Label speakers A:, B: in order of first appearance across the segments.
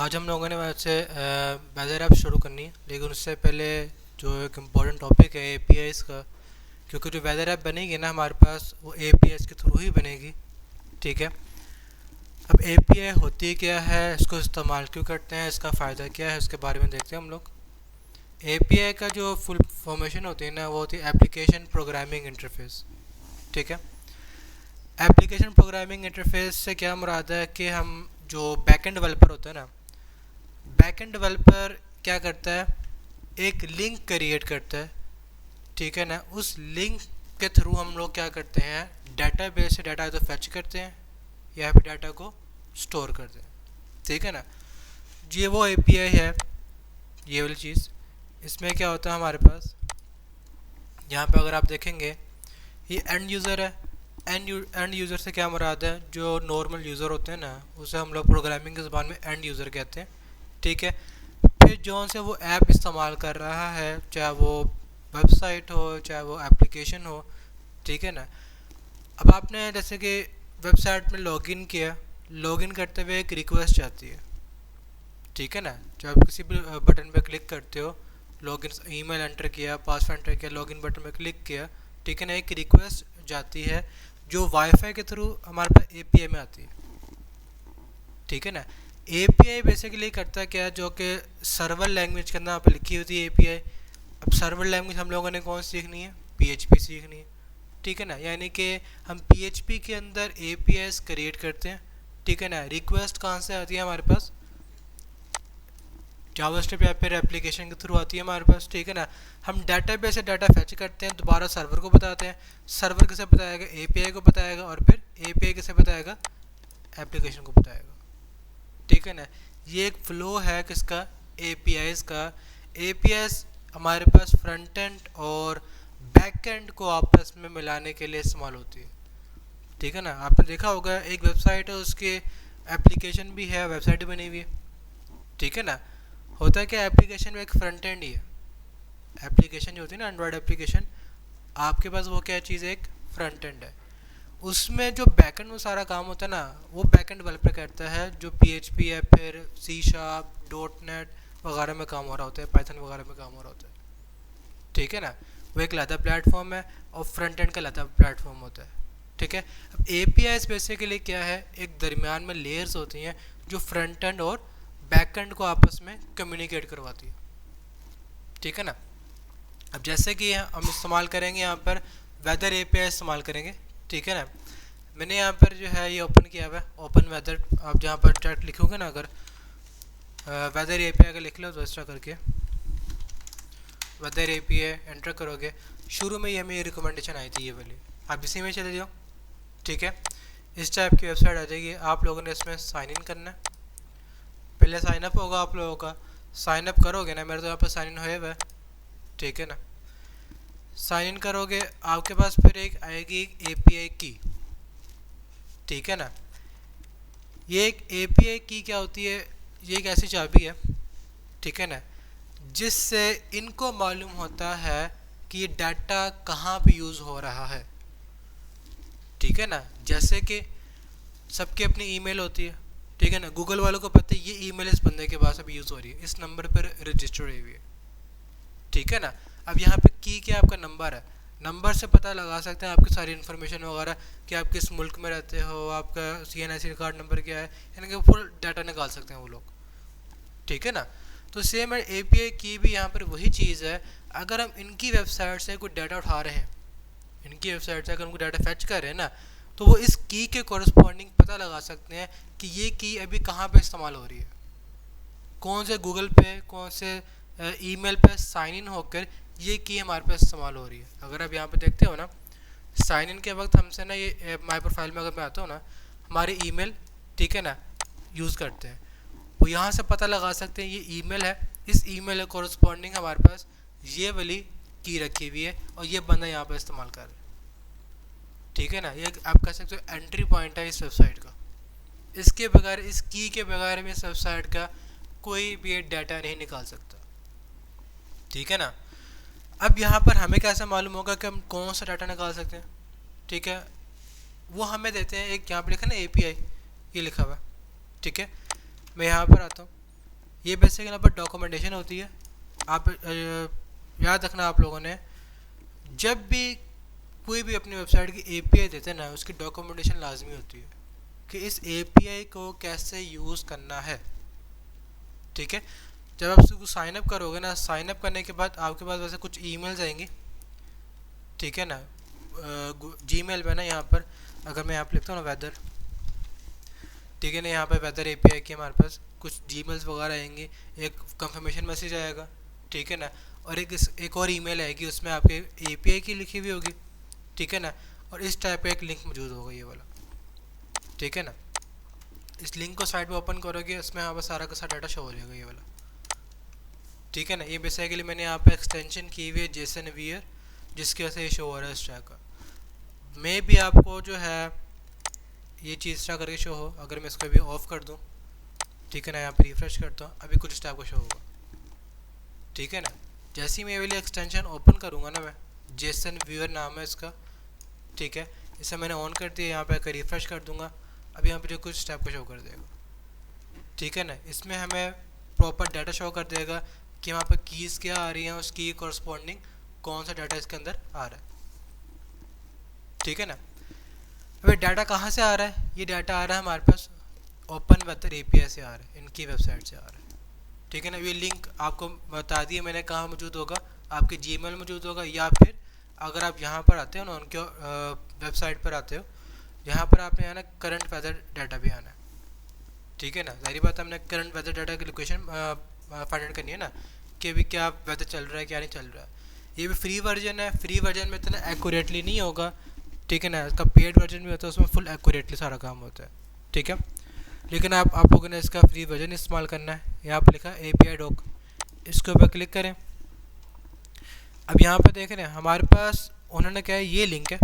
A: आज हम लोगों ने वैसे वेदर ऐप शुरू करनी है, लेकिन उससे पहले जो एक इम्पॉर्टेंट टॉपिक है एपीआईज़ का। क्योंकि जो वेदर ऐप बनेगी ना हमारे पास, वो एपीआईज़ के थ्रू ही बनेगी। ठीक है। अब एपीआई होती क्या है, इसको इस्तेमाल क्यों करते हैं, इसका फ़ायदा क्या है, उसके बारे में देखते हैं हम लोग। एपीआई का जो फुल फॉर्मेशन होती है ना, वो होती है एप्लीकेशन प्रोग्रामिंग इंटरफेस। ठीक है। एप्लीकेशन प्रोग्रामिंग इंटरफेस से क्या मुराद है कि हम जो बैकएंड डेवलपर होता है ना, बैकएंड डेवलपर क्या करता है, एक लिंक क्रिएट करता है। ठीक है ना। उस लिंक के थ्रू हम लोग क्या करते हैं, डाटाबेस से डाटा तो फैच करते हैं या फिर डाटा को स्टोर करते हैं। ठीक है ना। ये वो एपीआई है, ये वाली चीज़। इसमें क्या होता है हमारे पास, यहाँ पे अगर आप देखेंगे, ये एंड यूज़र है। एंड यूज़र से क्या मुराद है, जो नॉर्मल यूज़र होते हैं ना, उसे हम लोग प्रोग्रामिंग की ज़बान में एंड यूज़र कहते हैं। ठीक है। फिर जो से वो ऐप इस्तेमाल कर रहा है, चाहे वो वेबसाइट हो चाहे वो एप्लीकेशन हो। ठीक है ना। अब आपने जैसे कि वेबसाइट में लॉगिन किया, लॉगिन करते हुए एक रिक्वेस्ट आती है। ठीक है ना। जब आप किसी भी बटन पे क्लिक करते हो, लॉगिन ईमेल एंटर किया, पासवर्ड एंटर किया, लॉगिन बटन पे क्लिक किया, ठीक है ना, एक रिक्वेस्ट जाती है जो वाईफाई के थ्रू हमारे पास एपीआई में आती है। ठीक है ना। एपीआई बेसिकली करता है क्या, जो कि सर्वर लैंग्वेज के अंदर यहाँ पे लिखी होती है एपीआई। अब सर्वर लैंग्वेज हम लोगों ने कौन सी सीखनी है, पीएचपी सीखनी है। ठीक है ना। यानी कि हम पीएचपी के अंदर एपीआईज क्रिएट करते हैं। ठीक है ना। रिक्वेस्ट कहाँ से आती है हमारे पास, जावास्क्रिप्ट या फिर एप्लीकेशन के थ्रू आती है हमारे पास। ठीक है ना। हम डाटाबेस से डाटा फैच करते हैं, दोबारा सर्वर को बताते हैं, सर्वर किसे बताएगा, एपीआई को बताएगा, और फिर एपीआई किसे बताएगा, एप्लीकेशन को बताएगा। ठीक है ना। ये एक फ्लो है किसका, एपीआईज का। एपीआईज हमारे पास फ्रंट एंड और बैक एंड को आपस में मिलाने के लिए इस्तेमाल होती है। ठीक है ना। आपने देखा होगा एक वेबसाइट है, उसके एप्लीकेशन भी है, वेबसाइट भी बनी हुई है। ठीक है ना। होता है क्या, एप्लीकेशन में एक फ्रंट एंड ही है। एप्लीकेशन जो होती है ना, एंड्रॉयड एप्लीकेशन, आपके पास वो क्या चीज़ है, एक फ्रंट एंड है। उसमें जो बैकएंड में सारा काम होता है ना, वो बैकएंड डेवलपर करता है, जो पीएचपी या फिर सी शार्प, डॉट नेट वगैरह में काम हो रहा होता है, पाइथन वगैरह में काम हो रहा होता है। ठीक है ना। वो एक अलग प्लेटफॉर्म है और फ्रंट एंड का अलग प्लेटफॉर्म होता है। ठीक है। अब एपीआई बेसिकली क्या है, एक दरमियान में लेयर्स होती हैं जो फ्रंट एंड और बैक एंड को आपस में कम्युनिकेट करवाती है। ठीक है ना। अब जैसे कि हम इस्तेमाल करेंगे यहाँ पर वेदर एपीआई इस्तेमाल करेंगे। ठीक है ना। मैंने यहाँ पर जो है ये ओपन किया हुआ है, ओपन वेदर। आप जहाँ पर चैट लिखोगे ना, अगर वेदर एपीआई का लिख लो तो इस तरह करके वेदर एपीआई एंटर करोगे, शुरू में ही हमें ये रिकमेंडेशन आई थी, ये वाली। आप इसी में चले जाओ। ठीक है। इस टाइप की वेबसाइट आ जाएगी, आप लोगों ने इसमें साइन इन करना है। पहले साइन अप होगा आप लोगों का, साइन अप करोगे ना, मेरे तो यहाँ पर साइन इन हुआ है। ठीक है ना। साइन इन करोगे, आपके पास फिर एक आएगी एपीआई की। ठीक है ना। ये एक एपीआई की क्या होती है, ये एक ऐसी चाबी है, ठीक है ना, जिससे इनको मालूम होता है कि ये डाटा कहाँ पे यूज़ हो रहा है। ठीक है ना। जैसे कि सबकी अपनी ईमेल होती है। ठीक है ना। गूगल वालों को पता है ये ईमेल इस बंदे के पास अभी यूज़ हो रही है, इस नंबर पर रजिस्टर हुई है। ठीक है ना। अब यहाँ पे की क्या, आपका नंबर है, नंबर से पता लगा सकते हैं आपकी सारी इन्फॉर्मेशन वगैरह, कि आप किस मुल्क में रहते हो, आपका सीएनआईसी कार्ड नंबर क्या है, यानी कि फुल डाटा निकाल सकते हैं वो लोग। ठीक है ना। तो सेम एपीआई की भी यहाँ पर वही चीज़ है। अगर हम इनकी वेबसाइट से कोई डाटा उठा रहे हैं, इनकी वेबसाइट से अगर उनको डाटा फैच कर रहे हैं ना, तो वो इस की के कॉरस्पॉन्डिंग पता लगा सकते हैं कि ये की अभी कहाँ पे इस्तेमाल हो रही है, कौन से गूगल पे, कौन से ईमेल पे साइन इन होकर ये की हमारे पास इस्तेमाल हो रही है। अगर आप यहाँ पे देखते हो ना, साइन इन के वक्त हमसे ना ये माई प्रोफाइल में अगर मैं आता हूँ ना, हमारे ईमेल, ठीक है ना, यूज़ करते हैं, वो यहाँ से पता लगा सकते हैं ये ईमेल है, इस ईमेल के कॉरस्पॉन्डिंग हमारे पास ये वाली की रखी हुई है और ये बंदा यहाँ पर इस्तेमाल कर रहा है। ठीक है ना। ये आप कह सकते हो एंट्री पॉइंट है इस वेबसाइट का। इसके बगैर, इस की के बगैर भी इस वेबसाइट का कोई भी डाटा नहीं निकाल सकता। ठीक है ना। अब यहाँ पर हमें कैसे मालूम होगा कि हम कौन सा डाटा निकाल सकते हैं। ठीक है। वो हमें देते हैं, एक यहाँ पर लिखा ना एपीआई, ये लिखा हुआ है। ठीक है। मैं यहाँ पर आता हूँ, ये बेसिकली यहाँ पर डॉक्यूमेंटेशन होती है। आप याद रखना आप लोगों ने, जब भी कोई भी अपनी वेबसाइट की एपीआई देते हैं ना, उसकी डॉक्यूमेंटेशन लाजमी होती है कि इस एपीआई को कैसे यूज़ करना है। ठीक है, जब आप उसको साइन अप करोगे ना, साइन अप करने के बाद आपके पास वैसे कुछ ईमेल्स आएंगी। ठीक है ना, जीमेल पे ना यहाँ पर अगर मैं यहाँ पर लिखता हूँ ना वेदर, ठीक है ना, यहाँ पर वेदर एपीआई की हमारे पास कुछ जीमेल्स वगैरह आएंगे, एक कंफर्मेशन मैसेज आएगा। ठीक है ना, और एक और ईमेल आएगी, उसमें आपके एपीआई की लिखी हुई होगी। ठीक है ना, और इस टाइप का एक लिंक मौजूद होगा ये वाला। ठीक है ना, इस लिंक को साइड में ओपन करोगे, इसमें यहाँ पर सारा का सारा डाटा शो हो जाएगा ये वाला। ठीक है ना, ये बेसिकली मैंने यहाँ पे एक्सटेंशन की हुई है जेसन वियर, जिसकी वजह से ये शो हो रहा है इस ट्रैक का। मे भी आपको जो है ये चीज़ ट्रैक करके शो हो। अगर मैं इसको अभी ऑफ कर दूँ, ठीक है ना, यहाँ पे रिफ्रेश करता हूँ, अभी कुछ टाइप का शो होगा। ठीक है ना, जैसे ही मैं ये वाली एक्सटेंशन ओपन करूँगा ना, मैं जेसन व्यूअर नाम है इसका। ठीक है, इसे मैंने ऑन कर दिया, यहाँ पे आकर रिफ्रेश कर दूंगा, अभी यहाँ पे जो कुछ स्टेप को शो कर देगा। ठीक है ना, इसमें हमें प्रॉपर डाटा शो कर देगा कि वहाँ पर कीज़ क्या आ रही हैं, उस की कॉरस्पॉन्डिंग कौन सा डाटा इसके अंदर आ रहा है। ठीक है ना, अभी डाटा कहाँ से आ रहा है? ये डाटा आ रहा है हमारे पास ओपन वेदर एपीआई से आ रहा है, इनकी वेबसाइट से आ रहा है। ठीक है ना, ये लिंक आपको बता दिए मैंने कहाँ मौजूद होगा, आपके जीमेल मौजूद होगा, या फिर अगर आप यहाँ पर आते हो ना, उनके वेबसाइट पर आते हो, यहाँ पर आपने आना करंट वेदर डाटा भी आना है। ठीक है ना, सारी बात हमने करंट वेदर डाटा की लोकेशन फाइंड आउट करनी है ना, कि अभी क्या वेदर चल रहा है क्या नहीं चल रहा है। ये भी फ्री वर्जन है, फ्री वर्जन में इतना एक्यूरेटली नहीं होगा। ठीक है ना, इसका पेड वर्जन भी होता है, उसमें फुल एक्यूरेटली सारा काम होता है। ठीक है, लेकिन आप लोगों ने इसका फ्री वर्जन इस्तेमाल करना है। यहाँ पर लिखा एपीआई डॉक, इसके ऊपर क्लिक करें। अब यहाँ पर देख रहे हैं हमारे पास उन्होंने क्या है, ये लिंक है।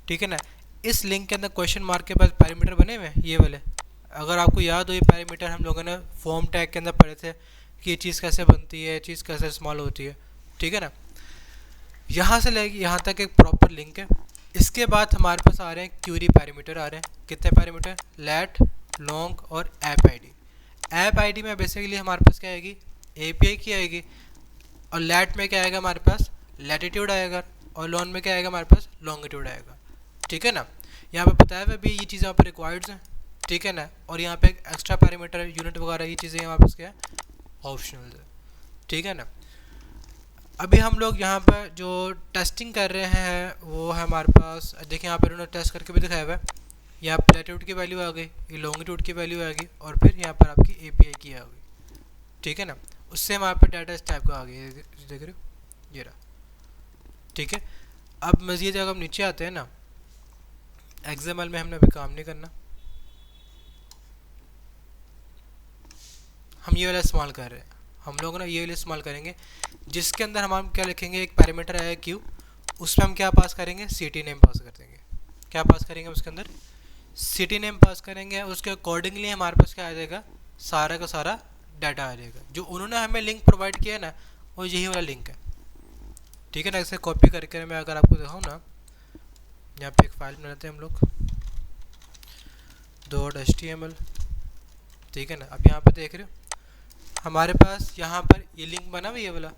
A: ठीक है ना, इस लिंक के अंदर क्वेश्चन मार्क के पास पैरामीटर बने हुए हैं ये वाले। अगर आपको याद हो, ये पैरामीटर हम लोगों ने फॉर्म टैग के अंदर पढ़े थे कि ये चीज़ कैसे बनती है, ये चीज़ कैसे इस्तेमाल होती है। ठीक है ना, यहाँ से लेके यहाँ तक एक प्रॉपर लिंक है। इसके बाद हमारे पास आ रहे हैं क्यूरी पैरामीटर आ रहे हैं। कितने पैरामीटर? लेट, लॉन्ग और ऐप आईडी। ऐप आईडी में बेसिकली हमारे पास क्या आएगी, एपीआई की आएगी, और लेट में क्या आएगा हमारे पास, लैटिट्यूड आएगा, और लॉन्ग में क्या आएगा हमारे पास, लॉन्गिट्यूड आएगा। ठीक है ना, यहाँ पे बताया हुआ भी ये चीज़ें यहाँ पर रिक्वायर्ड हैं। ठीक है ना, और यहाँ पे एक एक्स्ट्रा पैरामीटर यूनिट वगैरह ये चीज़ें हमारे पास क्या है, ऑप्शनल है। ठीक है ना, अभी हम लोग यहाँ पर जो टेस्टिंग कर रहे हैं वो है हमारे पास, देखिए यहाँ पर उन्होंने टेस्ट करके भी दिखाया हुआ है। यहाँ पर लैटिट्यूड की वैल्यू आ गई, ये लॉन्गिट्यूड की वैल्यू आ गई, और फिर यहाँ पर आपकी एपीआई की आ गई। ठीक है ना, उससे हमारे पे डाटा इस टाइप का आ गया, देख रहे हो ये रहा। ठीक है, अब मज़ीद जब हम नीचे आते हैं ना, एक्सएमएल में हमने अभी काम नहीं करना, हम ये वाला इस्तेमाल कर रहे हैं। हम लोग ना ये वाला इस्तेमाल करेंगे जिसके अंदर हम क्या लिखेंगे, एक पैरामीटर आया क्यू, उसमें हम क्या पास करेंगे, सिटी नेम पास कर देंगे। क्या पास करेंगे उसके अंदर, सिटी नेम पास करेंगे। उसके अकॉर्डिंगली हमारे पास क्या आ जाएगा, सारा का सारा डाटा आ जाएगा। जो उन्होंने हमें लिंक प्रोवाइड किया है ना, वो यही वाला लिंक है। ठीक है ना, इसे कॉपी करके मैं अगर आपको दिखाऊँ ना, यहाँ पे एक फाइल बनाते हैं हम लोग .html। ठीक है ना, अब यहाँ पे देख रहे हो हमारे पास यहाँ पर ये लिंक बना हुआ ये वाला।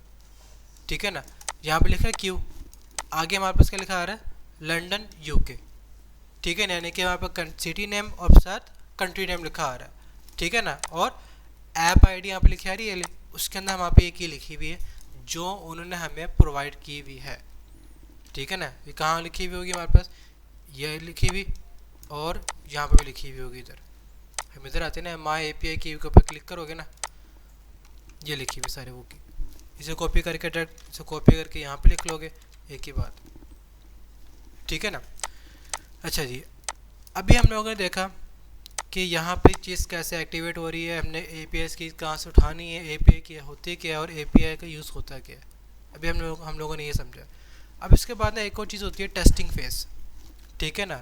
A: ठीक है ना, यहाँ पे लिखा है क्यू, आगे हमारे पास क्या लिखा आ रहा है, लंदन यूके। ठीक है ना, यानी कि वहाँ पर सिटी नेम और साथ कंट्री नेम लिखा आ रहा है। ठीक है ना, और ऐप आईडी यहाँ पे लिखी आ रही है, उसके अंदर वहाँ पे एक ही लिखी हुई है जो उन्होंने हमें प्रोवाइड की हुई है। ठीक है ना, ये कहाँ लिखी हुई होगी हमारे पास, ये लिखी हुई, और यहाँ पे भी लिखी हुई होगी। इधर हम इधर आते हैं ना, माई एपीआई की के ऊपर क्लिक करोगे ना, ये लिखी हुई सारे वो की, इसे कॉपी करके डायरेक्ट इसे कॉपी करके यहाँ पे लिख लोगे, एक ही बात। ठीक है ना, अच्छा जी, अभी हम लोगों ने देखा कि यहाँ पे चीज़ कैसे एक्टिवेट हो रही है, हमने एपीआई की कहाँ से उठानी है, एपीआई क्या होती है क्या है, और एपीआई का यूज़ होता क्या है। अभी हम लोगों ने ये समझा। अब इसके बाद ना एक और चीज़ होती है टेस्टिंग फेस। ठीक है ना,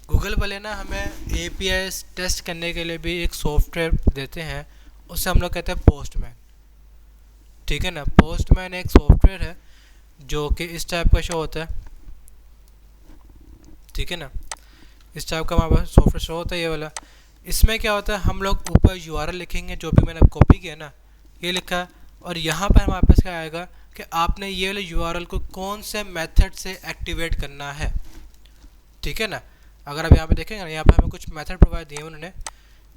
A: गूगल वाले ना हमें एपीआई टेस्ट करने के लिए भी एक सॉफ्टवेयर देते हैं, उससे हम लोग कहते हैं पोस्टमैन। ठीक है ना, पोस्टमैन एक सॉफ्टवेयर है जो कि इस टाइप का शो होता है। ठीक है ना, इस टाइप का हमारे पास सॉफ्टवेयर शो होता है ये वाला। इसमें क्या होता है, हम लोग ऊपर यूआरएल लिखेंगे, जो भी मैंने कॉपी किया ना, ये लिखा है, और यहाँ पर हमारे पास क्या आएगा कि आपने ये वाले यूआरएल को कौन से मेथड से एक्टिवेट करना है। ठीक है ना। अगर आप यहाँ पे देखेंगे ना, यहाँ पे हमें कुछ मेथड प्रोवाइड दिए उन्होंने,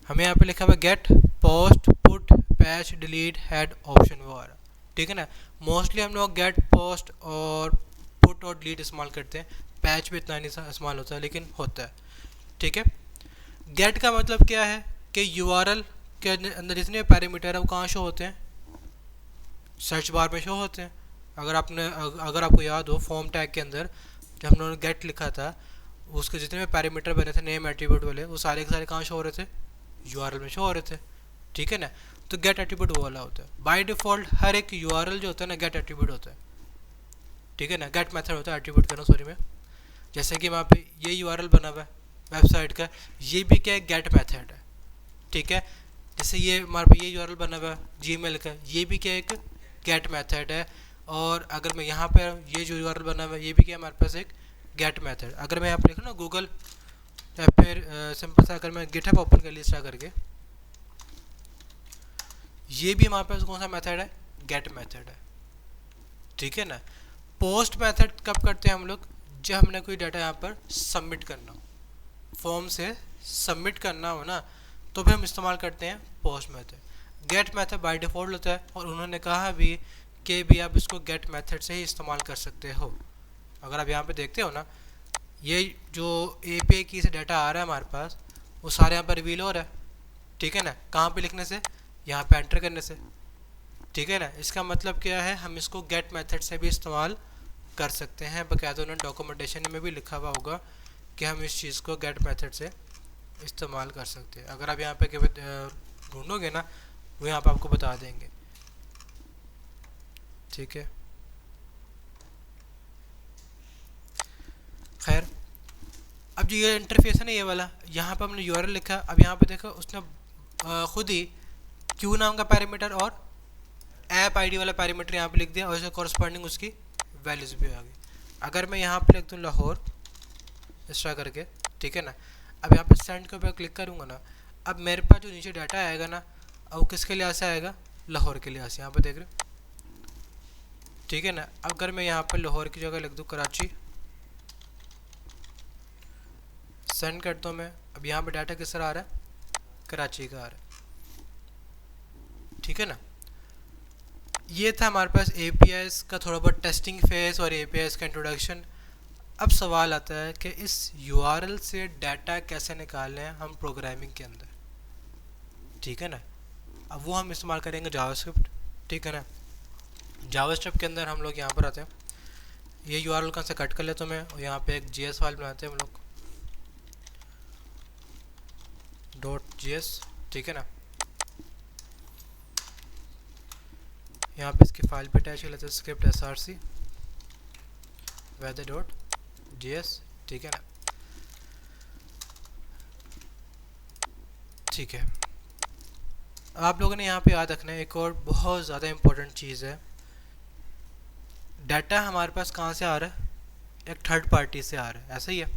A: हमें यहाँ पे लिखा हुआ get, post, put, patch, delete, head, option वगैरह। ठीक है ना। मोस्टली हम लोग गेट, पोस्ट और पुट और डिलीट इस्तेमाल करते हैं, पैच भी इतना नहीं इस्तेमाल होता है, लेकिन होता है। ठीक है। गेट का मतलब क्या है कि यूआरएल के अंदर जितने पैरामीटर है वो कहाँ शो होते हैं, सर्च बार में शो होते हैं। अगर आपको याद हो, फॉर्म टैग के अंदर जब हम लोगों ने गेट लिखा था, उसके जितने भी पैरामीटर बने थे नेम एट्रीब्यूट वाले, वो सारे के सारे कहाँ शो हो रहे थे, यूआरएल में शो हो रहे थे। ठीक है ना। तो गेट एट्रीब्यूट वो वाला होता है। बाय डिफ़ॉल्ट हर एक यूआरएल जो होता है ना, गेट एट्रीब्यूट होता है। ठीक है ना। गेट मेथड होता है, एट्रीब्यूट करना सॉरी में। जैसे कि वहाँ पे ये यूआरएल बना हुआ है वेबसाइट का, ये भी क्या है, गेट मेथड है। ठीक है। जैसे ये हमारे पे ये यूआरएल बना हुआ है जीमेल का, ये भी क्या एक गेट मेथड है। और अगर मैं यहाँ पर ये जो यूआरएल बना हुआ है, ये भी क्या हमारे पास एक गेट मेथड। अगर मैं यहाँ पर लिखूँ ना गूगल, या फिर सिंपल सा अगर मैं गिटहब ओपन कर लिया करके, ये भी हमारे पास कौन सा मेथड है, गेट मेथड है। ठीक है ना। पोस्ट मेथड कब करते हैं हम लोग, जब हमने कोई डाटा यहाँ पर सबमिट करना हो, फॉर्म से सबमिट करना हो ना, तो फिर हम इस्तेमाल करते हैं post method. Get method by default होता है, और उन्होंने कहा भी कि भी आप इसको गेट मेथड से ही इस्तेमाल कर सकते हो। अगर आप यहाँ पे देखते हो ना, ये जो एपीआई की से डाटा आ रहा है हमारे पास, वो सारे यहाँ पर रिवील हो रहा है। ठीक है ना। कहाँ पे लिखने से, यहाँ पे एंटर करने से। ठीक है ना। इसका मतलब क्या है, हम इसको गेट मेथड से भी इस्तेमाल कर सकते हैं। बकायदा उन्होंने डॉक्यूमेंटेशन में भी लिखा हुआ होगा कि हम इस चीज़ को गेट मेथड से इस्तेमाल कर सकते हैं। अगर आप यहाँ पे कभी ढूंढोगे ना, वो यहाँ पे आपको बता देंगे। ठीक है। खैर, अब जो ये इंटरफेस है ना, ये वाला, यहाँ पे हमने यूआरएल लिखा, अब यहाँ पे देखो उसने खुद ही क्यू नाम का पैरामीटर और ऐप आईडी वाला पैरामीटर यहाँ पे लिख दिया, और इसके कॉरस्पॉन्डिंग उसकी वैल्यूज भी आ गई। अगर मैं यहाँ पे लिख दूँ लाहौर इस तरह करके, ठीक है ना, अब यहाँ पे सेंड के ऊपर क्लिक करूँगा ना, अब मेरे पास जो नीचे डाटा आएगा ना, अब वो किसके लिहाज से आएगा, लाहौर के लिहाज से। यहाँ पे देख रहे हो। ठीक है ना। अगर मैं यहाँ पर लाहौर की जगह लिख दूँ कराची, सेंड करता हूँ मैं, अब यहाँ पे डाटा किस तरह आ रहा है, कराची का आ रहा है। ठीक है ना। ये था हमारे पास एपीआईज़ का थोड़ा बहुत टेस्टिंग फेज और एपीआईज़ का इंट्रोडक्शन। अब सवाल आता है कि इस यूआरएल से डाटा कैसे निकालें हम प्रोग्रामिंग के अंदर। ठीक है ना। अब वो हम इस्तेमाल करेंगे जावास्क्रिप्ट। ठीक है ना। जावास्क्रिप्ट के अंदर हम लोग यहाँ पर आते हैं, ये यूआरएल कहाँ से कट कर लेता हूँ मैं, और यहाँ पे एक जीएस फाइल बनाते हैं हम लोग, .js। ठीक है ना। यहाँ पे इसकी फाइल पे अटैच कर लेते हैं, स्क्रिप्ट src weather.js। ठीक है ना। ठीक है। आप लोगों ने यहाँ पे याद रखना है एक और बहुत ज़्यादा इम्पोर्टेंट चीज़ है, डाटा हमारे पास कहाँ से आ रहा है, एक थर्ड पार्टी से आ रहा है, ऐसा ही है।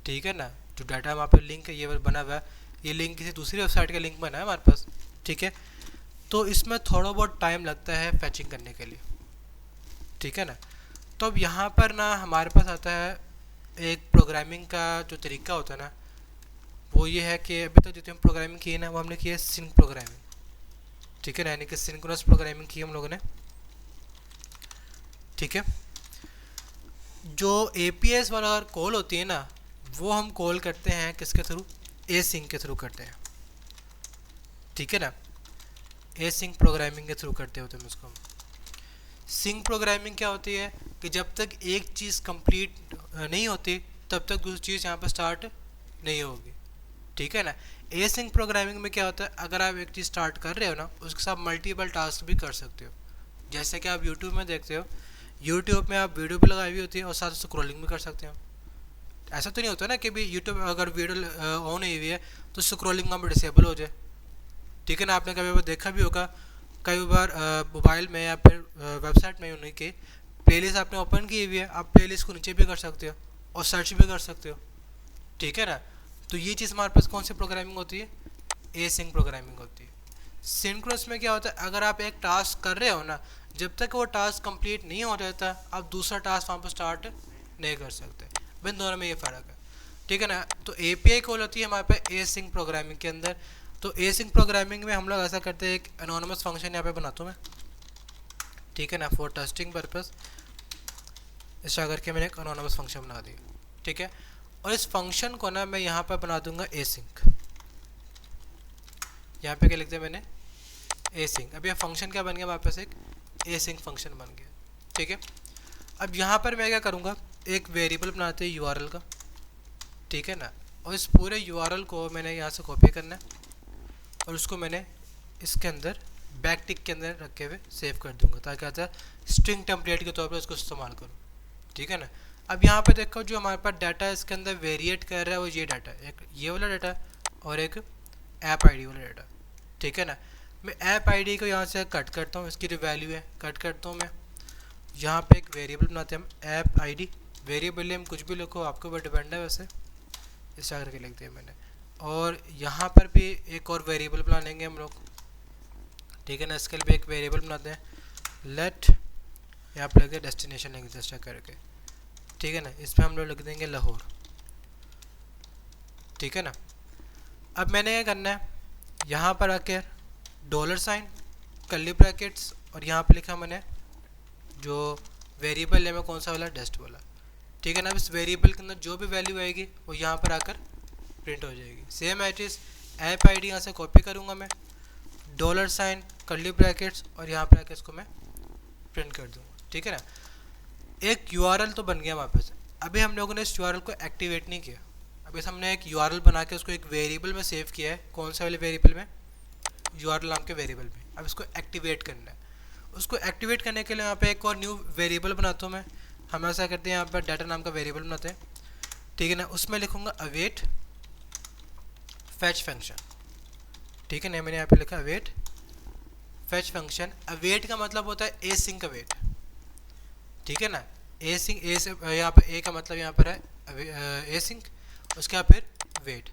A: ठीक है ना। जो डाटा वहाँ पे लिंक है, ये बना हुआ है, ये लिंक किसी दूसरी वेबसाइट का लिंक बना है हमारे पास। ठीक है। तो इसमें थोड़ा बहुत टाइम लगता है फैचिंग करने के लिए। ठीक है ना। तो अब यहाँ पर ना हमारे पास आता है एक प्रोग्रामिंग का जो तरीका होता है ना, वो ये है कि अभी तक जितनी हम प्रोग्रामिंग की है ना, वो हमने की है सिंक प्रोग्रामिंग। ठीक है ना, यानी कि सिंक्रोनस प्रोग्रामिंग की हम लोगों ने। ठीक है। जो एपीएस वाला कॉल होती है ना, वो हम कॉल करते हैं किसके थ्रू, एसिंक के थ्रू करते हैं। ठीक है ना। एसिंक प्रोग्रामिंग के थ्रू करते होते हैं उसको। सिंक प्रोग्रामिंग क्या होती है कि जब तक एक चीज़ कंप्लीट नहीं होती, तब तक दूसरी चीज़ यहाँ पर स्टार्ट नहीं होगी। ठीक है ना। एसिंक प्रोग्रामिंग में क्या होता है, अगर आप एक चीज़ स्टार्ट कर रहे हो ना, उसके साथ मल्टीपल टास्क भी कर सकते हो। जैसे कि आप यूट्यूब में देखते हो, यूट्यूब में आप वीडियो भी लगाई हुई होती है और साथ स्क्रॉलिंग भी कर सकते हो। ऐसा तो नहीं होता ना कि भी यूट्यूब अगर वीडियो ऑन हुई है तो स्क्रॉलिंग वहाँ पर डिसेबल हो जाए। ठीक है ना। आपने कभी बार देखा भी होगा, कई बार मोबाइल में या फिर वेबसाइट में उन्हीं के प्लेलिस्ट आपने ओपन की हुई है, आप प्लेलिस्ट को नीचे भी कर सकते हो और सर्च भी कर सकते हो। ठीक है ना। तो ये चीज़ हमारे पास कौन सी प्रोग्रामिंग होती है, एसिंक प्रोग्रामिंग होती है। सिंक्रोनस में क्या होता है, अगर आप एक टास्क कर रहे हो ना, जब तक वो टास्क कंप्लीट नहीं हो जाता आप दूसरा टास्क वहाँ पर स्टार्ट नहीं कर सकते। बिन दोनों में ये फ़र्क है, ठीक है ना। तो एपीआई कॉल होती है हमारे पे एसिंक प्रोग्रामिंग के अंदर। तो एसिंक प्रोग्रामिंग में हम लोग ऐसा करते हैं, एक एनोनिमस फंक्शन यहाँ पे बनाता हूँ मैं, ठीक है ना, फॉर टेस्टिंग पर्पस। ऐसा करके मैंने एक एनोनिमस फंक्शन बना दिया, ठीक है। और इस फंक्शन को ना मैं यहाँ पर बना दूंगा एसिंक। यहाँ पे क्या लिखते हैं मैंने, एसिंक। अब यह फंक्शन क्या बन गया हमारे पास, एक एसिंक फंक्शन बन गया, ठीक है। अब यहाँ पर मैं क्या करूँगा, एक वेरिएबल बनाते हैं यूआरएल का, ठीक है ना। और इस पूरे यूआरएल को मैंने यहाँ से कॉपी करना है और उसको मैंने इसके अंदर बैक टिक के अंदर रखे हुए सेव कर दूंगा, ताकि आता स्ट्रिंग टेम्पलेट के तौर पर उसको इस्तेमाल करूँ, ठीक है ना। अब यहाँ पे देखो जो हमारे पास डाटा है इसके अंदर वेरिएट कर रहा है वो ये डाटा है, एक ये वाला डाटा और एक ऐप आईडी वाला डाटा, ठीक है ना। मैं ऐप आईडी को यहाँ से कट करता हूँ, इसकी जो वैल्यू है कट करता हूँ मैं। यहाँ पे एक वेरिएबल बनाते हैं हम, ऐप आईडी। वेरिएबल नेम कुछ भी लिखो, आपके ऊपर डिपेंड है, वैसे इस तरह करके लिख दिया मैंने। और यहाँ पर भी एक और वेरिएबल बना लेंगे हम लोग, ठीक है ना। इसके लिए भी एक वेरिएबल बनाते हैं, लेट, यहाँ पर लगे डेस्टिनेशन एग्जिस्ट करके, ठीक है ना। इस पर हम लोग लिख देंगे लाहौर, ठीक है ना। अब मैंने क्या करना है, यहाँ पर आके $, कर्ली ब्रैकेट्स, और यहाँ पे लिखा मैंने जो वेरिएबल है मैं कौन सा वाला, डेस्ट वाला, ठीक है ना। अब इस वेरिएबल के अंदर जो भी वैल्यू आएगी वो यहाँ पर आकर प्रिंट हो जाएगी। सेम एज ऐप आईडी यहाँ से कॉपी करूँगा मैं, $, कर्ली ब्रैकेट्स, और यहाँ पर आकर इसको मैं प्रिंट कर दूँगा, ठीक है ना। एक यूआरएल तो बन गया हमारे पास। अभी हम लोगों ने इस यूआरएल को एक्टिवेट नहीं किया, अभी हमने एक यूआरएल बना के उसको एक वेरिएबल में सेव किया है। कौन सा वाले वेरिएबल में, यूआरएल नाम के वेरिएबल में। अब इसको एक्टिवेट करना है, उसको एक्टिवेट करने के लिए यहाँ पे एक और न्यू वेरिएबल बनाता हूँ मैं। हम ऐसा करते हैं, यहाँ पर डाटा नाम का वेरिएबल बनाते हैं, ठीक है ना। उसमें लिखूँगा अवेट फैच फंक्शन, ठीक है ना। मैंने यहाँ पे लिखा अवेट फैच फंक्शन। अवेट का मतलब होता है एसिंक अवेट, ठीक है ना। एसिंक, ए से यहाँ पर ए का मतलब यहाँ पर है एसिंक, उसके बाद फिर वेट।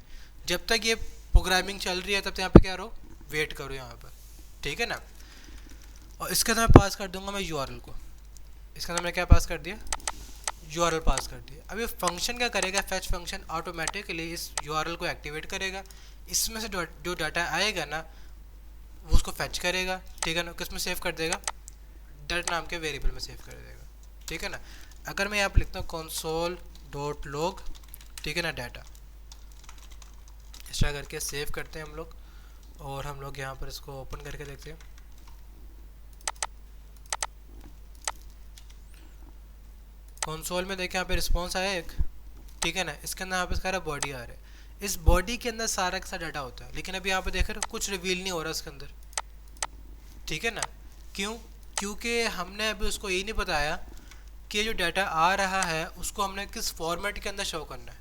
A: जब तक ये प्रोग्रामिंग चल रही है तब तक यहाँ पे क्या रहो, वेट करो यहाँ पर, ठीक है ना। और इसके अंदर मैं पास कर दूंगा मैं यूआरएल को। इसके अंदर मैंने क्या पास कर दिया, यूआरएल पास कर दिया। अब ये फंक्शन क्या करेगा, फैच फंक्शन ऑटोमेटिकली इस यूआरएल को एक्टिवेट करेगा। इसमें से जो डाटा आएगा ना वो उसको फैच करेगा, ठीक है ना। किस में सेव कर देगा, डाटा नाम के वेरिएबल में सेव कर देगा, ठीक है ना। अगर मैं यहाँ पर लिखता हूँ console.log, ठीक है ना, डाटा, एक्स्ट्रा करके सेव करते हैं हम लोग। और हम लोग यहाँ पर इसको ओपन करके देखते हैं। कंसोल में देखें यहाँ पे रिस्पॉन्स आया एक, ठीक है ना। इसके अंदर यहाँ पे सारा बॉडी आ रहा है, इस बॉडी के अंदर सारा का सारा डाटा होता है। लेकिन अभी यहाँ पे देख रहे हो कुछ रिवील नहीं हो रहा इसके अंदर, ठीक है ना। क्यों, क्योंकि हमने अभी उसको ये नहीं बताया कि जो डाटा आ रहा है उसको हमने किस फॉर्मेट के अंदर शो करना है।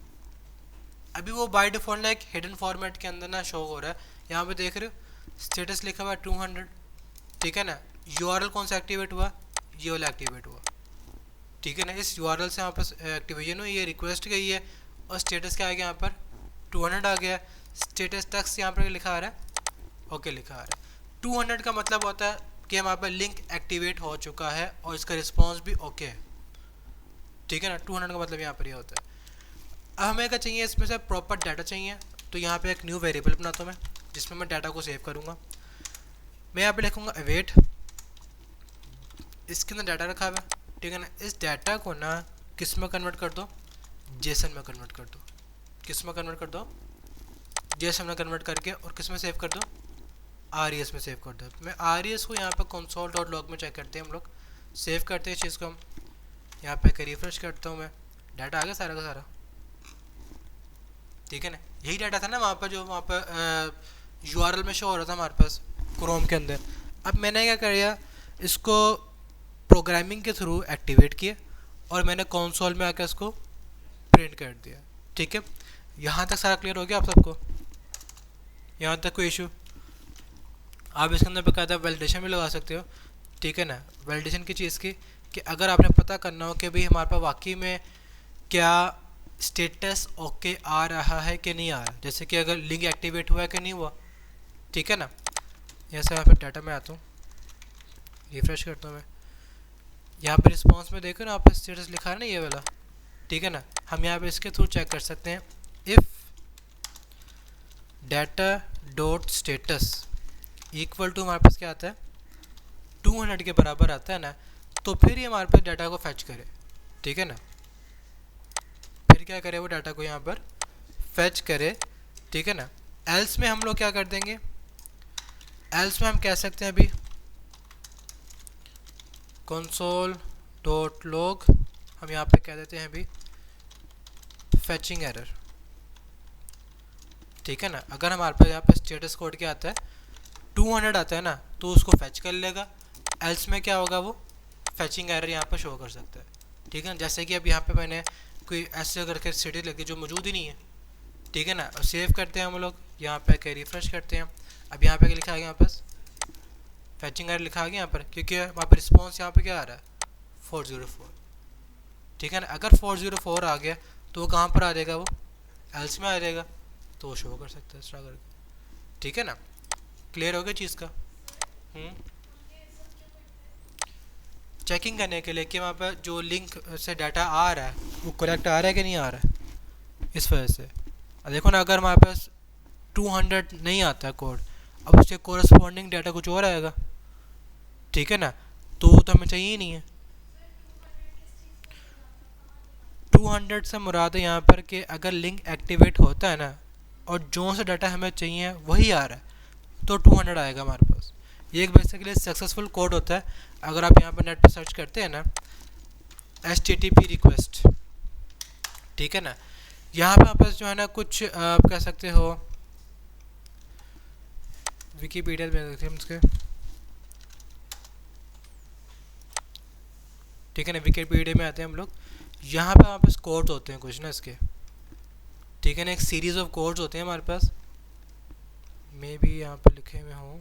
A: अभी वो बाय डिफॉल्ट एक हिडन फॉर्मेट के अंदर ना शो हो रहा है। यहाँ पे देख रहे हो स्टेटस लिखा हुआ है 200, ठीक है ना। यूआरएल कौन सा एक्टिवेट हुआ, ये वाला एक्टिवेट हुआ, ठीक है ना। इस यूआरएल से यहाँ पर एक्टिवेशन हुई, ये रिक्वेस्ट गई है और स्टेटस क्या आ गया, यहाँ पर 200 आ गया। स्टेटस टेक्स्ट यहाँ पर लिखा आ रहा है, ओके लिखा आ रहा है। 200 का मतलब होता है कि हमारे पर लिंक एक्टिवेट हो चुका है और इसका रिस्पॉन्स भी ओके है, ठीक है ना। 200 का मतलब यहाँ पर ये होता है। अब हमें क्या चाहिए, इसमें से प्रॉपर डाटा चाहिए। तो यहाँ पे एक न्यू वेरिएबल बनाता हूँ मैं, जिसमें मैं डाटा को सेव करूँगा। मैं यहाँ पे लिखूँगा अवेट, इसके अंदर डाटा रखा हुआ, ठीक है ना। इस डाटा को ना किस में कन्वर्ट कर दो, जेसन में कन्वर्ट कर दो। किस में कन्वर्ट कर दो, जेसन में कन्वर्ट करके, और किस में सेव कर दो, RES में सेव कर दो। मैं RES को यहाँ पर console.log में चेक करते हैं हम लोग, सेव करते हैं इस चीज़ को हम। यहाँ पे रिफ्रेश करता हूँ मैं, डाटा आ गया सारा का सारा, ठीक है ना। यही डाटा था ना वहाँ पर, जो वहाँ पर यूआरएल में शो हो रहा था हमारे पास क्रोम के अंदर। अब मैंने क्या किया, इसको प्रोग्रामिंग के थ्रू एक्टिवेट किया और मैंने कंसोल में आकर इसको प्रिंट कर दिया, ठीक है। यहाँ तक सारा क्लियर हो गया आप सबको, यहाँ तक कोई इशू। आप इसके अंदर बकायदा वैलिडेशन भी लगा सकते हो, ठीक है ना। वैलिडेशन की चीज़ की कि अगर आपने पता करना हो कि भाई हमारे पास वाकई में क्या स्टेटस ओके आ रहा है कि नहीं आ रहा, जैसे कि अगर लिंक एक्टिवेट हुआ है कि नहीं हुआ, ठीक है ना। यहाँ से यहाँ पर डाटा में आता हूँ, रिफ्रेश करता हूँ मैं, यहाँ पर रिस्पॉन्स में देखो ना आप स्टेटस लिखा है ना ये वाला, ठीक है ना। हम यहाँ पे इसके थ्रू चेक कर सकते हैं, if data dot status equal to हमारे पास क्या आता है 200 के बराबर आता है ना, तो फिर ये हमारे पास डाटा को फैच करे, ठीक है ना। फिर क्या करे, वो डाटा को यहाँ पर फैच करे, ठीक है ना। एल्स में हम लोग क्या कर देंगे, एल्स में हम कह सकते हैं अभी कंसोल डॉट लॉग, हम यहाँ पे कह देते हैं अभी फैचिंग एरर, ठीक है ना। अगर हमारे पास यहाँ पे स्टेटस कोड क्या आता है 200 आता है ना, तो उसको फैच कर लेगा, एल्स में क्या होगा वो फैचिंग एरर यहाँ पर शो कर सकता है, ठीक है ना। जैसे कि अब यहाँ पे मैंने कोई ऐसे करके स्टेटस लगी जो मौजूद ही नहीं है, ठीक है ना। और सेव करते हैं हम लोग, यहाँ पे आके रिफ्रेश करते हैं, अब यहाँ पे लिखा आ गया यहाँ पास फैचिंग एरर लिखा आ गया यहाँ पर, क्योंकि वहाँ पर रिस्पॉन्स यहाँ पे क्या आ रहा है 404, ठीक है ना। अगर 404 आ गया तो वो कहाँ पर आ जाएगा, वो एल्स में आ जाएगा, तो वो शो कर सकता है इस तरह करके, ठीक है ना। क्लियर हो गया चीज़ का। चेकिंग करने के लिए कि वहाँ पर जो लिंक से डाटा आ रहा है वो करेक्ट आ रहा है कि नहीं आ रहा है, इस वजह से। देखो ना, अगर हमारे पास 200 नहीं आता कोड, अब उसके कोरस्पॉन्डिंग डाटा कुछ और आएगा, ठीक है ना, तो वो तो हमें चाहिए ही नहीं है। 200 से मुराद है यहाँ पर कि अगर लिंक एक्टिवेट होता है ना और जो से डाटा हमें चाहिए वही आ रहा है, तो 200 आएगा हमारे पास। ये एक बेसिकली सक्सेसफुल कोड होता है। अगर आप यहाँ पर नेट पर सर्च करते हैं ना HTTP रिक्वेस्ट, ठीक है ना, यहाँ पे आपस जो है ना कुछ आप कह सकते हो विकीपीडिया में देखते हैं उसके, ठीक है ना, विकीपीडिया में आते हैं हम लोग, यहाँ पे हमारे पास कोड्स होते हैं कुछ ना इसके, ठीक है ना, एक सीरीज ऑफ कोड्स होते हैं हमारे पास, मे भी यहाँ पे लिखे हुए हों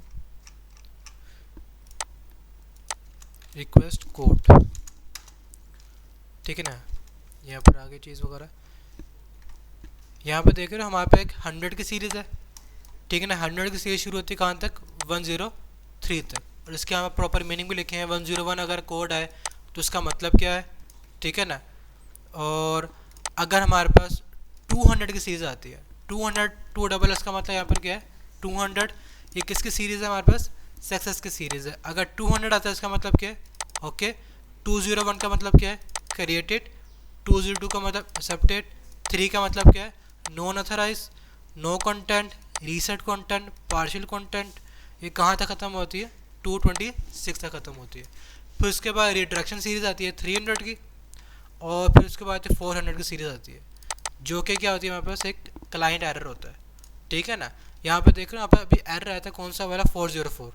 A: रिक्वेस्ट कोड, ठीक है ना। यहाँ पर आगे चीज़ वगैरह यहाँ पे देख रहे हो हमारे पे एक 100 की सीरीज़ है, ठीक है ना। 100 की सीरीज शुरू होती है कहाँ तक, 103 तक, और इसके यहाँ प्रॉपर मीनिंग भी लिखे हैं। 101 अगर कोड आए तो इसका मतलब क्या है, ठीक है ना। और अगर हमारे पास 200 की सीरीज़ आती है, 200 2 का मतलब यहाँ पर क्या है 200, ये किसकी सीरीज़ है हमारे पास, सक्सेस की सीरीज़ है। अगर 200 आता है इसका मतलब क्या है, ओके। 201 का मतलब क्या है, क्रिएटेड। 202 का मतलब एक्सेप्टेड। 3 का मतलब क्या है, non authorise, no content, reset content, partial content. ये कहाँ तक ख़त्म होती है, 226 तक ख़त्म होती है। फिर उसके बाद रिडायरेक्शन सीरीज़ आती है 300 की, और फिर उसके बाद 400 की सीरीज़ आती है, जो कि क्या होती है हमारे पास एक क्लाइंट एरर होता है, ठीक है ना। यहाँ पे देख रहे हो, यहाँ पर अभी एरर आया था कौन सा वाला 404,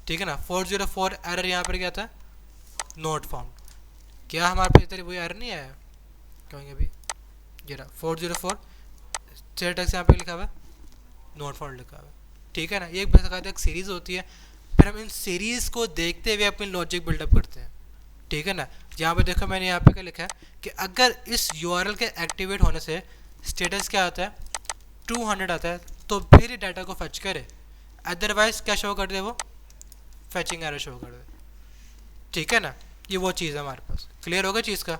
A: ठीक है ना। 404 एरर यहाँ पर क्या था, नोट फाउंड। क्या हमारे पास इधर वही एरर नहीं आया, कहेंगे अभी ये रहा 404 स्टेटस यहाँ पे लिखा हुआ है, नोट फाउंड लिखा हुआ है, ठीक है ना। ये एक सीरीज़ होती है, फिर हम इन सीरीज़ को देखते हुए अपनी लॉजिक बिल्डअप करते हैं, ठीक है ना। यहाँ पे देखो मैंने यहाँ पे क्या लिखा है कि अगर इस URL के एक्टिवेट होने से स्टेटस क्या आता है 200 आता है, तो फिर ये डाटा को फैच करे, अदरवाइज क्या शो कर दे, वो फैचिंग एरर शो कर दे, ठीक है ना। ये वो चीज़ है हमारे पास। क्लियर होगा चीज़ का,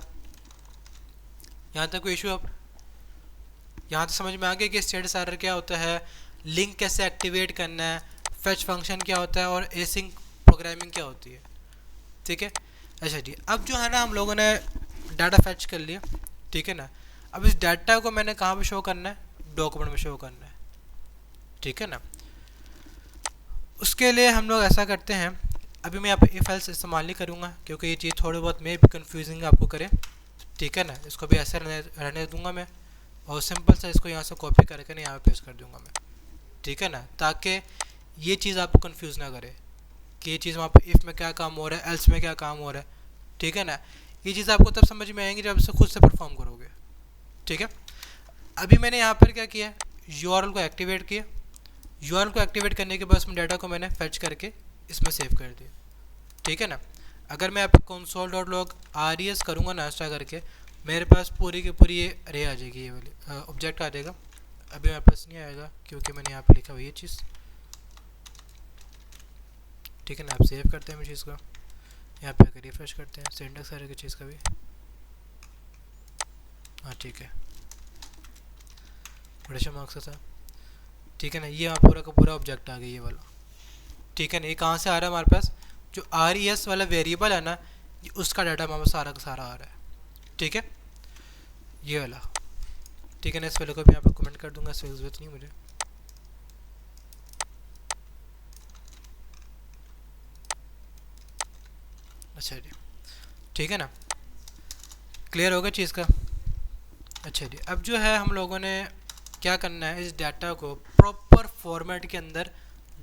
A: यहाँ तक कोई इशू। अब यहाँ तक समझ में आ गया कि स्टेटस एरर क्या होता है, लिंक कैसे एक्टिवेट करना है, फैच फंक्शन क्या होता है, और एसिंक प्रोग्रामिंग क्या होती है, ठीक है। अच्छा जी, अब जो है ना हम लोगों ने डाटा फैच कर लिया, ठीक है ना। अब इस डाटा को मैंने कहाँ पे शो करना है, डॉक्यूमेंट में शो करना है, ठीक है ना। उसके लिए हम लोग ऐसा करते हैं, अभी मैं यहाँ पे इफ एल्स इस्तेमाल नहीं करूँगा क्योंकि ये चीज़ थोड़ी बहुत मे भी कन्फ्यूजिंग आपको करे, ठीक है ना। इसको भी ऐसे रहने दूंगा मैं, और सिंपल सा इसको यहाँ से कॉपी करके ना यहाँ पे पेस्ट कर दूंगा मैं, ठीक है ना, ताकि ये चीज़ आपको कंफ्यूज ना करे कि ये चीज़ वहाँ पे इफ़ में क्या काम हो रहा है, एल्स में क्या काम हो रहा है, ठीक है ना। ये चीज़ आपको तब समझ में आएंगी जब इसे खुद से परफॉर्म करोगे, ठीक है। अभी मैंने यहाँ पर क्या किया, URL को एक्टिवेट किया। URL को एक्टिवेट करने के बाद उसमें डाटा को मैंने फैच करके इसमें सेव कर दिया, ठीक है ना। अगर मैं यहाँ पर console.log res करूँगा ना एक्स्ट्रा करके, मेरे पास पूरी की पूरी ये अरे आ जाएगी, ये वाली ऑब्जेक्ट आ जाएगा। अभी मेरे पास नहीं आएगा क्योंकि मैंने यहाँ पे लिखा हुआ ये चीज़, ठीक है ना। आप सेव करते हैं चीज़ को, यहाँ पे आकर रिफ्रेश करते हैं, सिंटेक्स सारे की चीज़ का भी, हाँ ठीक है, क्वेश्चन मार्क्स था, ठीक है ना। ये यहाँ पूरा का पूरा ऑब्जेक्ट आ गया ये वाला, ठीक है ना। ये कहाँ से आ रहा है हमारे पास, जो RES वाला वेरिएबल है ना, उसका डाटा हमारे पास सारा का सारा आ रहा है, ठीक है, ये वाला, ठीक है ना। इस वाले को भी यहाँ पर कमेंट कर दूंगा, इसकी जरूरत नहीं मुझे। अच्छा जी, ठीक है ना, क्लियर होगा चीज़ का। अच्छा जी, अब जो है हम लोगों ने क्या करना है, इस डाटा को प्रॉपर फॉर्मेट के अंदर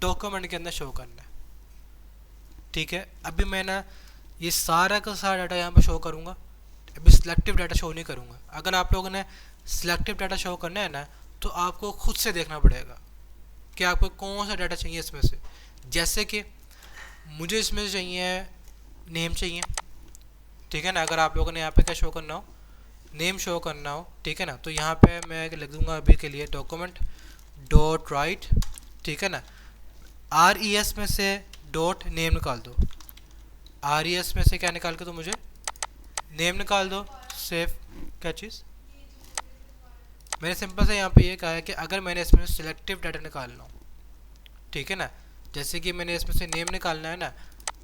A: डॉक्यूमेंट के अंदर शो करना है, ठीक है। अभी मैं ना ये सारा का सारा डाटा यहाँ पर शो करूँगा, अभी सिलेक्टिव डाटा शो नहीं करूँगा। अगर आप लोगों ने सिलेक्टिव डाटा शो करना है ना, तो आपको खुद से देखना पड़ेगा कि आपको कौन सा डाटा चाहिए इसमें से। जैसे कि मुझे इसमें से चाहिए नेम चाहिए, ठीक है ना। अगर आप लोगों ने यहाँ पे क्या शो करना हो, नेम शो करना हो, ठीक है ना, तो यहाँ पे मैं लिख दूंगा अभी के लिए डॉक्यूमेंट डॉट राइट, ठीक है ना। RES में से डॉट नेम निकाल दो, RES में से क्या निकाल के, तो मुझे नेम निकाल दो, सेव। क्या चीज़ मैंने सिंपल से यहाँ पे ये कहा है कि अगर मैंने इसमें सिलेक्टिव डाटा निकालना हो, ठीक है ना, जैसे कि मैंने इसमें से नेम निकालना है ना,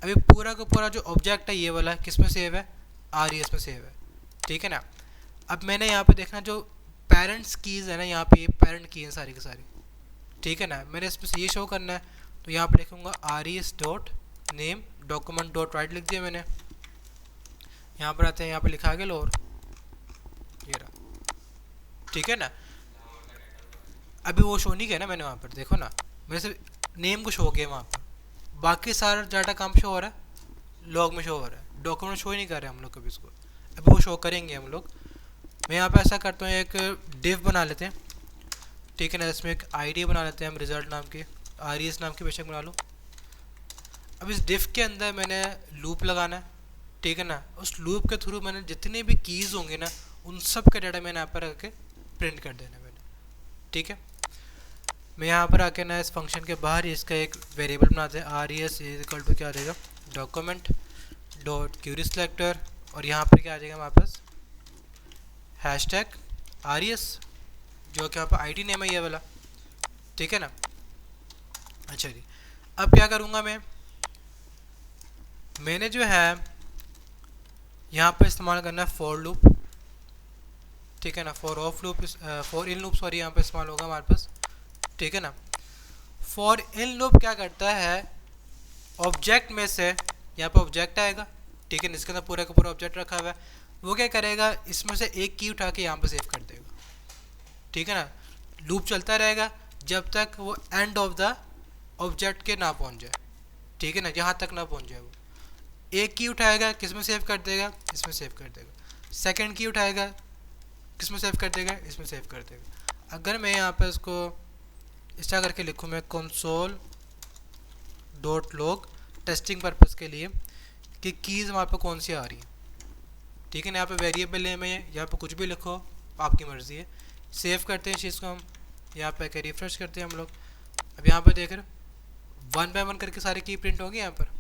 A: अभी पूरा का पूरा जो ऑब्जेक्ट है ये वाला किस में सेव है, RES में सेव है, ठीक है ना। अब मैंने यहाँ पे देखना जो पेरेंट्स कीज़ है ना, यहाँ पे ये पेरेंट की है सारी की सारी, ठीक है ना। मैंने इसमें से ये शो करना है, तो यहाँ पे लिखूँगा RES dot name document dot right लिख दिया मैंने। यहाँ पर आते हैं, यहाँ पे लिखा गया लोअर, ये रहा, ठीक है ना। अभी वो शो नहीं किया ना मैंने वहाँ पर, देखो ना, मेरे से नेम को शो किया वहाँ पर, बाकी सारा डाटा कहाँ पे शो हो रहा है, लॉग में शो हो रहा है, डॉक्यूमेंट शो ही नहीं कर रहे हम लोग कभी इसको। अभी वो शो करेंगे हम लोग। मैं यहाँ पे ऐसा करता हूँ, एक डिव बना लेते हैं, ठीक है ना। इसमें एक ID बना लेते हैं हम, रिजल्ट नाम की, RES नाम की बेशक बना लो। अब इस डिव के अंदर मैंने लूप लगाना है, ठीक है ना। उस लूप के थ्रू मैंने जितने भी कीज़ होंगे ना, उन सब का डाटा मैंने यहाँ पर आके प्रिंट कर देना मैंने, ठीक है। मैं यहाँ पर आके ना इस फंक्शन के बाहर ही इसका एक वेरिएबल बनाते हैं, RES इक्वल टू क्या आ जाएगा, डॉक्यूमेंट डॉट क्यूरी सिलेक्टर, और यहाँ पर क्या आ जाएगा हमारे पास, हैशटैग RES, जो कि यहाँ पर ID नेम है ये वाला, ठीक है ना। अच्छा जी, अब क्या करूँगा मैंने जो है यहाँ पर इस्तेमाल करना है फॉर लूप, ठीक है ना। फॉर इन लूप सॉरी यहाँ पर इस्तेमाल होगा हमारे पास, ठीक है ना। फॉर इन लूप क्या करता है, ऑब्जेक्ट में से यहाँ पे ऑब्जेक्ट आएगा, ठीक है, इसके अंदर पूरा का पूरा ऑब्जेक्ट रखा हुआ है, वो क्या करेगा, इसमें से एक की उठा के यहाँ पे सेव कर देगा, ठीक है ना। लूप चलता रहेगा जब तक वो एंड ऑफ द ऑब्जेक्ट के ना पहुँच जाए, ठीक है ना, जहाँ तक ना पहुँच जाए। वो एक की उठाएगा, किस में सेव कर देगा, इसमें सेव कर देगा। सेकंड की उठाएगा, किस में सेव कर देगा, इसमें सेव कर देगा। अगर मैं यहाँ पे इसको इस तरह करके लिखूँ, मैं console dot log testing purpose के लिए कि कीज़ वहाँ पे कौन सी आ रही है, ठीक है ना। यहाँ पे वेरिएबल है, मैं यहाँ पे कुछ भी लिखो, आपकी मर्ज़ी है। सेव करते हैं इस चीज़ को हम, यहाँ पे आकर रिफ्रेश करते हैं हम लोग। अब यहाँ पे देख रहे हो 1 बाय 1 करके सारी की प्रिंट होगी यहाँ पर,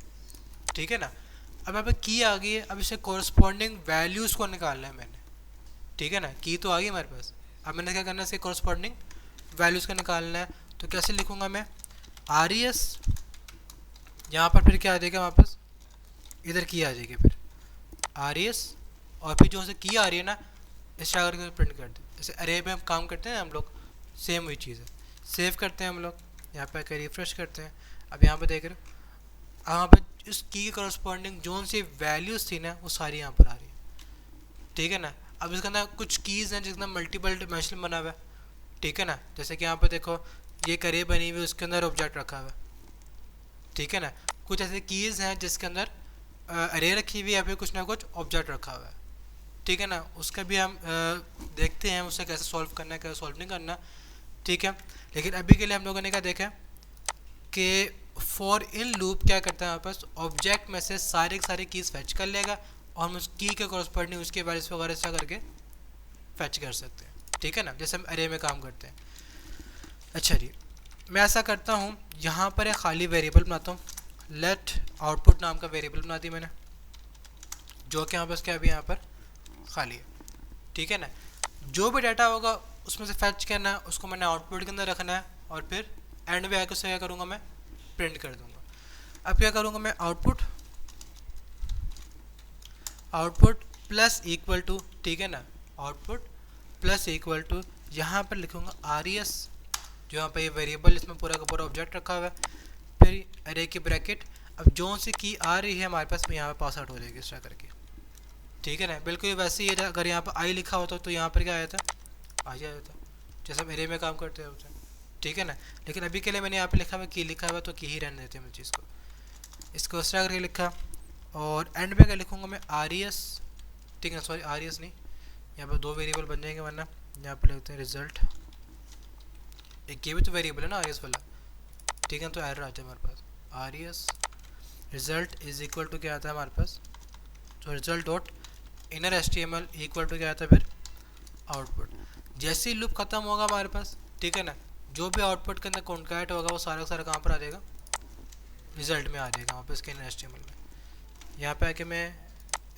A: ठीक है ना। अब यहाँ पे की आ गई है, अब इसे कॉरस्पॉन्डिंग वैल्यूज़ को निकालना है मैंने, ठीक है ना। की तो आ गई हमारे पास, अब मैंने क्या करना है, इसके कॉरस्पॉन्डिंग वैल्यूज़ का निकालना है। तो कैसे लिखूँगा मैं, RES, यहाँ पर फिर क्या आ जाएगा वापस, इधर की आ जाएगी फिर RES, और फिर जो से की आ रही है ना, इस तरह करके प्रिंट कर दे। जैसे अरे में हम काम करते हैं हम लोग, सेम वही चीज़ है। सेव करते हैं हम लोग, यहाँ पे आकर रिफ्रेश करते हैं। अब यहाँ पे देख रहे हो, यहाँ पे इस की के करस्पॉन्डिंग जो सी वैल्यूज़ थी ना, वो सारी यहाँ पर आ रही है, ठीक है ना। अब इसके अंदर कुछ कीज़ हैं जिसका मल्टीपल डिमेंशन बना हुआ है, ठीक है ना। जैसे कि यहाँ पे देखो, ये करे बनी हुई, उसके अंदर ऑब्जेक्ट रखा हुआ है, ठीक है ना। कुछ ऐसे कीज़ हैं जिसके अंदर अरे रखी हुई है, या फिर कुछ ना कुछ ऑब्जेक्ट रखा हुआ है, ठीक है ना। उसका भी हम देखते हैं उसे कैसे सॉल्व करना है, कैसे सॉल्व नहीं करना, ठीक है। लेकिन अभी के लिए हम लोगों ने क्या देखा कि फॉर इन लूप क्या करता है, हमारे पास ऑब्जेक्ट में से सारे कीज़ फैच कर लेगा और हम उस की के कॉरस्पॉन्डिंग उसके वैल्यूज वगैरह ऐसा करके फैच कर सकते हैं, ठीक है ना, जैसे हम अरे में काम करते हैं। अच्छा जी, मैं ऐसा करता हूँ, यहाँ पर एक खाली वेरिएबल बनाता हूँ, लेट आउटपुट नाम का वेरिएबल बना दी मैंने, जो कि यहाँ पर क्या अभी यहाँ पर खाली है, ठीक है ना। जो भी डाटा होगा उसमें से फैच करना है, उसको मैंने आउटपुट के अंदर रखना है, और फिर एंड में आकर उसे क्या करूँगा, मैं प्रिंट कर दूँगा। अब क्या करूँगा मैं, आउटपुट प्लस इक्वल टू, ठीक है ना, आउटपुट प्लस इक्वल टू, यहाँ पर लिखूँगा RES, जो यहाँ पर ये वेरिएबल इसमें पूरा का पूरा ऑब्जेक्ट रखा हुआ है, फिर अरे की ब्रैकेट। अब जो सी की आ रही है हमारे पास, यहाँ पर पास आउट हो जाएगी इस तरह करके, ठीक है ना। बिल्कुल वैसे ही अगर यहाँ पर आई लिखा होता तो यहाँ पर क्या आया था, आ जाता, जैसे हम एरे में काम करते हैं, ठीक है ना। लेकिन अभी के लिए मैंने यहाँ पे लिखा हुआ की लिखा हुआ, तो की ही रहने देते हैं मैं चीज़ को, इसको इस तरह करके लिखा। और एंड में क्या लिखूँगा मैं, RES, ठीक है, सॉरी RES नहीं, यहाँ पर दो वेरिएबल बन जाएंगे, वरना यहाँ पर लिखते हैं रिजल्ट, एक ये भी तो वेरिएबल है ना RES वाला, ठीक है, तो एरर आता है हमारे पास, RES result is equal to क्या आता है हमारे पास, तो result dot inner HTML equal to क्या आता है फिर आउटपुट। जैसे ही लूप खत्म होगा हमारे पास, ठीक है ना, जो भी आउटपुट के अंदर कॉन्कैट होगा वो सारा सारा कहाँ पर आ जाएगा, रिजल्ट में आ जाएगा वहाँ पे इसके इनर HTML में। यहाँ पे आके मैं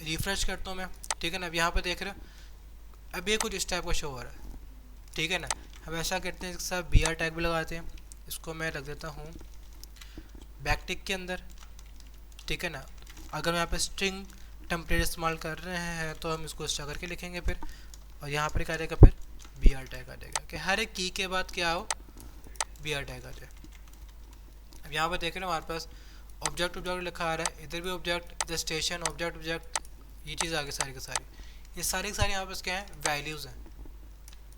A: रिफ्रेश करता हूँ मैं, ठीक है ना। अब यहाँ पे देख रहे हो अब ये कुछ इस टाइप का शो हो रहा है, ठीक है ना। हम ऐसा करते हैं, इसके साथ BR टैग भी लगाते हैं, इसको मैं रख देता हूँ बैकटिक के अंदर, ठीक है ना। अगर हम यहाँ पे स्ट्रिंग टेम्पलेट इस्तेमाल कर रहे हैं तो हम इसको स्ट्रक करके लिखेंगे फिर, और यहाँ पर क्या आ जाएगा फिर BR टैग आ जाएगा, कि हर एक की के बाद क्या हो, BR टैग आ जाए। अब यहाँ पर देख रहे हो हमारे पास ऑब्जेक्ट लिखा आ रहा है, इधर भी ऑब्जेक्ट, इधर स्टेशन ऑब्जेक्ट, ये चीज़ आगे सारी की सारी, ये सारी की सारी यहाँ पर क्या है, वैल्यूज़ हैं,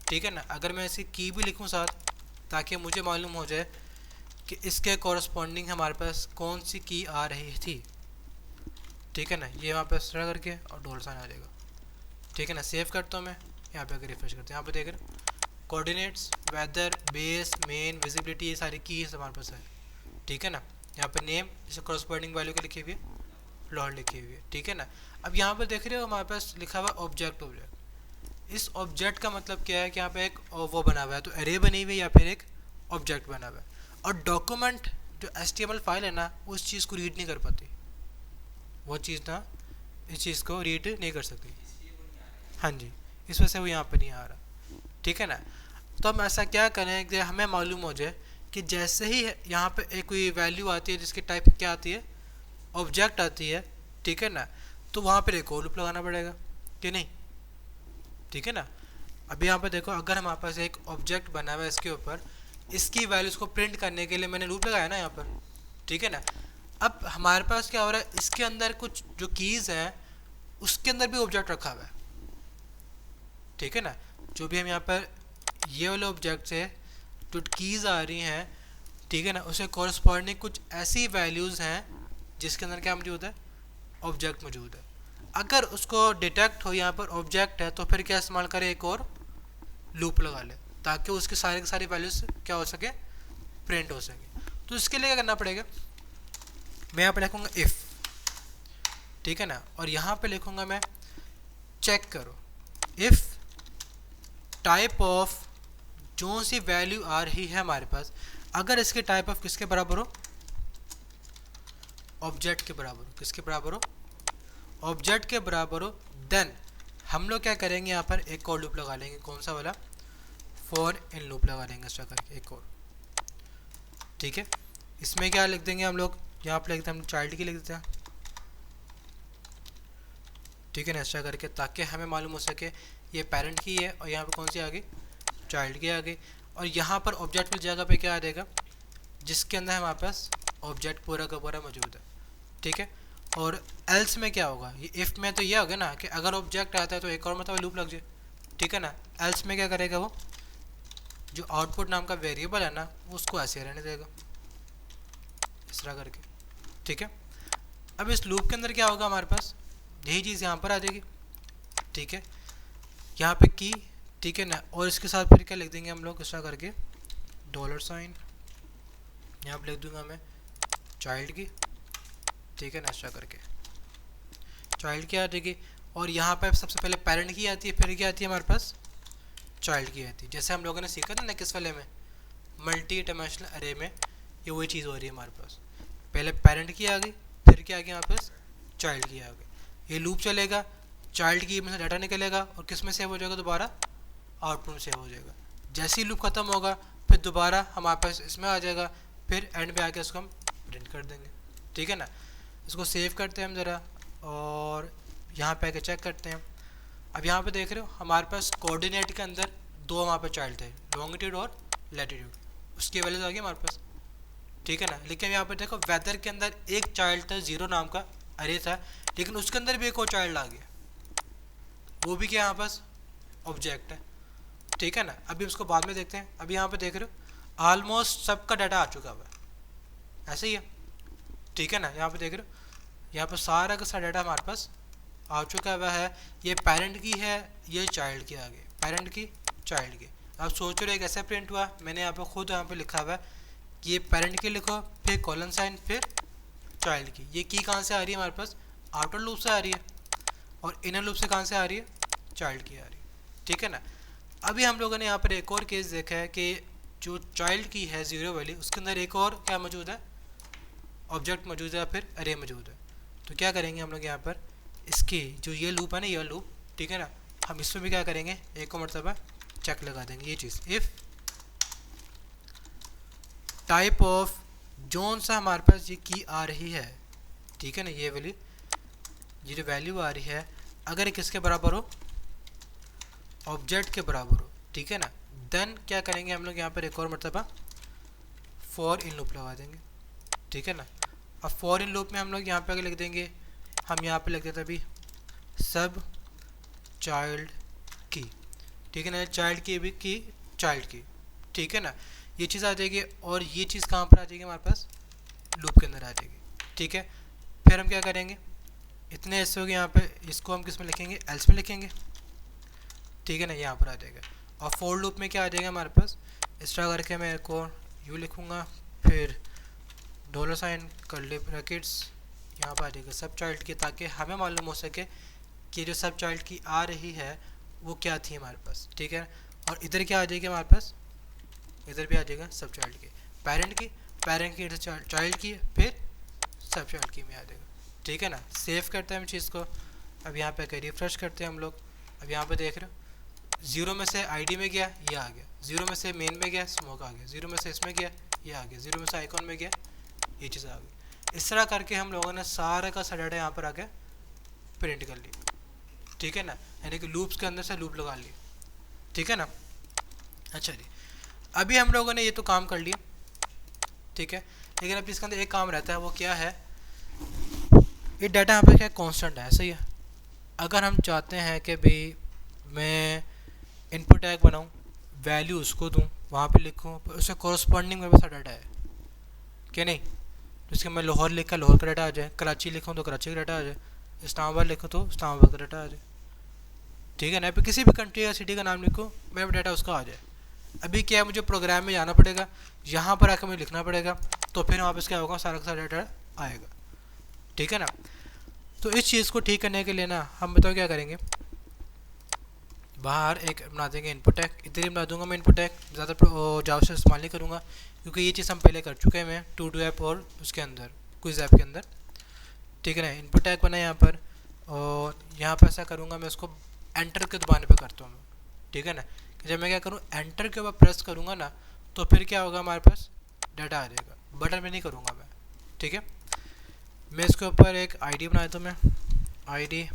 A: ठीक है ना। अगर मैं इसकी की भी लिखूँ साथ, ताकि मुझे मालूम हो जाए कि इसके कॉरस्पॉन्डिंग हमारे पास कौन सी की आ रही थी, ठीक है ना। ये वहाँ पर इस तरह करके और $साइन आ जाएगा, ठीक है ना। सेव करता हूँ मैं, यहाँ पे अगर रिफ्रेश करते हैं, यहाँ पे देख रहे हैं coordinates, weather, base, main, visibility, ये सारी की हमारे पास है, ठीक है ना। यहाँ पे नेम जैसे कॉरस्पॉन्डिंग वैल्यू के लिखी हुई है, प्लॉट लिखी हुई है, ठीक है ना। अब यहाँ पर देख रहे हो हमारे पास लिखा हुआ ऑब्जेक्ट। इस ऑब्जेक्ट का मतलब क्या है कि यहाँ पे एक वो बना हुआ है, तो एरे बनी हुई है या फिर एक ऑब्जेक्ट बना हुआ है, और डॉक्यूमेंट जो HTML फाइल है ना, उस चीज़ को रीड नहीं कर पाती, वो चीज़ ना इस चीज़ को रीड नहीं कर सकती, हाँ जी, इस वजह से वो यहाँ पर नहीं आ रहा, ठीक है ना। तो हम ऐसा क्या करें कि हमें मालूम हो जाए कि जैसे ही यहाँ पे एक कोई वैल्यू आती है जिसकी टाइप क्या आती है, ऑब्जेक्ट आती है, ठीक है ना, तो वहाँ पर एक और लूप लगाना पड़ेगा कि नहीं, ठीक है ना। अभी यहाँ पर देखो, अगर हमारे पास एक ऑब्जेक्ट बना हुआ है, इसके ऊपर इसकी वैल्यूज़ को प्रिंट करने के लिए मैंने लूप लगाया ना यहाँ पर, ठीक है ना। अब हमारे पास क्या हो रहा है, इसके अंदर कुछ जो कीज़ हैं उसके अंदर भी ऑब्जेक्ट रखा हुआ है, ठीक है ना। जो भी हम यहाँ पर ये वाले ऑब्जेक्ट से जो कीज़ आ रही हैं, ठीक है ना, उसे कॉरस्पॉन्डिंग कुछ ऐसी वैल्यूज़ हैं जिसके अंदर क्या मौजूद है, ऑब्जेक्ट मौजूद है। अगर उसको डिटेक्ट हो यहाँ पर ऑब्जेक्ट है, तो फिर क्या इस्तेमाल करें, एक और लूप लगा ले, ताकि उसके सारे के सारी वैल्यूज़ क्या हो सके, प्रिंट हो सके। तो इसके लिए क्या करना पड़ेगा, मैं यहाँ पर लिखूँगा इफ़, ठीक है ना, और यहाँ पे लिखूँगा मैं चेक करो, इफ़ टाइप ऑफ जो सी वैल्यू आ रही है हमारे पास, अगर इसके टाइप ऑफ किसके बराबर हो, ऑब्जेक्ट के बराबर हो, किसके बराबर हो, ऑब्जेक्ट के बराबर हो, देन हम लोग क्या करेंगे, यहाँ पर एक और लूप लगा लेंगे, कौन सा वाला, फॉर इन लूप लगा लेंगे इस तरह करके एक और, ठीक है। इसमें क्या लिख देंगे हम लोग, यहाँ पर लिखते हैं हम चाइल्ड की लिख देते हैं, ठीक है ना, इस तरह करके, ताकि हमें मालूम हो सके ये पेरेंट की है और यहाँ पे कौन सी आ गई, चाइल्ड की आ गई। और यहाँ पर ऑब्जेक्ट की जगह पे क्या आ जाएगा, जिसके अंदर हमारे पास ऑब्जेक्ट पूरा का पूरा मौजूद है, ठीक है। और एल्स में क्या होगा, ये इफ़ में तो ये होगा ना कि अगर ऑब्जेक्ट आता है तो एक और मतलब लूप लग जाए, ठीक है ना। एल्स में क्या करेगा, वो जो आउटपुट नाम का वेरिएबल है ना, उसको ऐसे रहने देगा इस तरह करके, ठीक है। अब इस लूप के अंदर क्या होगा, हमारे पास यही चीज़ यहाँ पर आ जाएगी, ठीक है, यहाँ पे की, ठीक है ना। और इसके साथ फिर क्या लिख देंगे हम लोग, इस तरह करके $साइन, यहाँ पर लिख दूंगा मैं चाइल्ड की, ठीक है ना, इस तरह करके चाइल्ड की आ जाएगी, और यहाँ पर सबसे पहले पेरेंट की आती है, फिर क्या आती है हमारे पास चाइल्ड की आती है। जैसे हम लोगों ने सीखा था ना किस वाले में, मल्टी डायमेंशनल अरे में, ये वही चीज़ हो रही है हमारे पास। पहले पेरेंट की आ गई, फिर क्या आ गया हमारे पास चाइल्ड की आ गई। ये लूप चलेगा, चाइल्ड की में से डाटा निकलेगा और किस में सेव हो जाएगा, दोबारा आउटपुट में सेव हो जाएगा। जैसे ही लूप ख़त्म होगा फिर दोबारा हमारे पास इसमें आ जाएगा, फिर एंड पे आके उसको हम प्रिंट कर देंगे। ठीक है ना, इसको सेव करते हैं हम ज़रा और यहाँ पे आके चेक करते हैं। अब यहाँ पे देख रहे हो हमारे पास कोऑर्डिनेट के अंदर दो वहाँ पे चाइल्ड थे, लॉन्गिट्यूड और लैटिट्यूड, उसकी वैल्यूज आ गई हमारे पास। ठीक है ना, लेकिन यहाँ पे देखो वेदर के अंदर एक चाइल्ड था, 0 नाम का अरे था, लेकिन उसके अंदर भी एक और चाइल्ड आ गया, वो भी क्या यहाँ पास ऑब्जेक्ट है। ठीक है ना, अभी उसको बाद में देखते हैं। अभी यहाँ पे देख रहे हो ऑलमोस्ट सबका डाटा आ चुका हुआ है, ऐसे ही है। ठीक है ना, यहाँ पे देख रहे हो यहाँ पर सारा का सारा डाटा हमारे पास आ चुका हुआ है। ये पेरेंट की है, ये चाइल्ड की आ गई, पेरेंट की चाइल्ड की। अब सोच रहे कैसे प्रिंट हुआ, मैंने यहाँ पे खुद यहाँ पे लिखा हुआ है कि ये पेरेंट की लिखो, फिर कॉलन साइन, फिर चाइल्ड की। ये की कहाँ से आ रही है हमारे पास, आउटर लूप से आ रही है, और इनर लूप से कहाँ से आ रही है, चाइल्ड की आ रही है। ठीक है ना, अभी हम लोगों ने यहाँ पर एक और केस देखा है कि जो चाइल्ड की है 0 वाली, उसके अंदर एक और क्या मौजूद है, ऑब्जेक्ट मौजूद है, फिर अरे मौजूद है। तो क्या करेंगे हम लोग यहाँ पर, इसकी जो ये लूप है ना, ये लूप, ठीक है ना, हम इसमें भी क्या करेंगे, एक और मरतबा चेक लगा देंगे ये चीज़, इफ़ टाइप ऑफ जोन सा हमारे पास ये की आ रही है, ठीक है ना, ये वाली ये जो वैल्यू आ रही है, अगर ये किसके बराबर हो, ऑब्जेक्ट के बराबर हो, ठीक है ना, देन क्या करेंगे हम लोग यहाँ पर एक और मरतबा फॉर इन लूप लगा देंगे। ठीक है ना, अब फॉर इन लूप में हम लोग यहाँ पे लिख देंगे, हम यहाँ पे लिख देते अभी सब चाइल्ड की। ठीक है ना, चाइल्ड की भी की चाइल्ड की। ठीक है ना, ये चीज़ आ जाएगी, और ये चीज़ कहाँ पर आ जाएगी हमारे पास, लूप के अंदर आ जाएगी। ठीक है, फिर हम क्या करेंगे, इतने ऐसे हो गए यहाँ पे, इसको हम किस में लिखेंगे, एल्स में लिखेंगे। ठीक है ना, यहाँ पर आ जाएगा। और फोर लूप में क्या आ जाएगा हमारे पास, एक्स्ट्रा करके मैं एक और यू लिखूँगा, फिर डॉलर साइन कर्ली ब्रैकेट्स यहाँ पर आ जाएगा सब चाइल्ड की, ताकि हमें मालूम हो सके कि जो सब चाइल्ड की आ रही है वो क्या थी हमारे पास। ठीक है, और इधर क्या आ जाएगी हमारे पास, इधर भी आ जाएगा सब चाइल्ड की, पेरेंट की चाइल्ड की, फिर सब चाइल्ड की में आ जाएगा। ठीक है ना, सेव करते हैं हम चीज़ को। अब यहाँ पे रिफ्रेश करते हैं हम लोग। अब यहाँ पे देख रहे हो 0 में से आईडी में गया, ये आ गया, 0 में से मेन में गया, स्मोक आ गया, 0 में से इसमें गया, ये आ गया, 0 में से आइकॉन में गया, ये चीज़ आ गई। इस तरह करके हम लोगों ने सारा का सारा डाटा यहाँ पर आके प्रिंट कर लिया। ठीक है ना, यानी कि लूप्स के अंदर से लूप लगा लिए। ठीक है ना, अच्छा जी, अभी हम लोगों ने ये तो काम कर लिया। ठीक है, लेकिन अब इसके अंदर एक काम रहता है, वो क्या है, ये डाटा यहाँ पे क्या कांस्टेंट है, सही है। अगर हम चाहते हैं कि भाई मैं इनपुट टैग बनाऊँ, वैल्यू उसको दूँ, वहाँ पे लिखूँ, उससे कॉरस्पॉन्डिंग मेरे पास डाटा है क्या नहीं, जिसके मैं लाहौर लिखा लाहौर का डाटा आ जाए, कराची लिखूँ तो कराची का डाटा आ जाए, इस्लामाबाद लिखूँ तो इस्लामाबाद का डाटा आ जाए। ठीक है ना, फिर किसी भी कंट्री या सिटी का नाम लिखो, मेरा डाटा उसका आ जाए। अभी क्या है, मुझे प्रोग्राम में जाना पड़ेगा, यहाँ पर आकर मुझे लिखना पड़ेगा, तो फिर वापस क्या होगा, सारा का सारा डाटा आएगा। ठीक है ना, तो इस चीज़ को ठीक करने के लिए ना हम बताओ क्या करेंगे, बाहर एक बना देंगे इनपुट टैग, इधर ही बना दूंगा मैं इनपुट टैग, ज़्यादा जावा से इस्तेमाल नहीं करूँगा, क्योंकि ये चीज़ हम पहले कर चुके हैं, मैं टू ऐप और उसके अंदर क्विज ऐप के अंदर। ठीक है ना, इनपुट टैग बना यहाँ पर, और यहाँ पर ऐसा करूँगा मैं उसको एंटर के दबाने पे करता हूँ। ठीक है ना, कि जब मैं क्या करूँ, एंटर के ऊपर प्रेस करूँगा ना, तो फिर क्या होगा, हमारे पास डाटा आ जाएगा, बटन में नहीं करूँगा मैं। ठीक है, मैं इसके ऊपर एक आईडी बना देता हूँ, मैं आईडी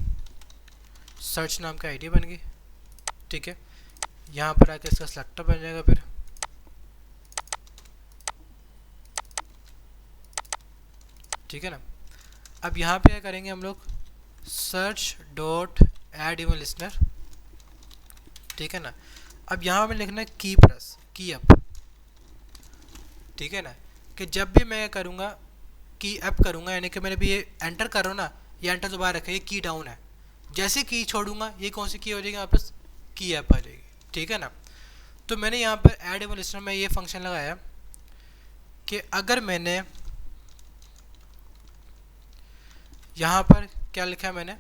A: सर्च नाम का आईडी बन गई। ठीक है, यहाँ पर आके इसका सेलेक्टर बन जाएगा फिर। ठीक है ना, अब यहाँ पे क्या करेंगे हम लोग, search dot add event listener. ठीक है ना, अब यहाँ में लिखना है की प्रेस की अप। ठीक है ना, कि जब भी मैं करूँगा की अप करूँगा, यानी कि मैंने भी ये एंटर कर रहा हूँ ना, ये एंटर दोबारा रखा, ये की डाउन है, जैसे की छोड़ूंगा ये कौन सी की हो जाएगी, वापस की अप आ जाएगी। ठीक है ना, तो मैंने यहाँ पर एड इवन लिसनर में ये फंक्शन लगाया कि अगर मैंने यहाँ पर क्या लिखा है मैंने,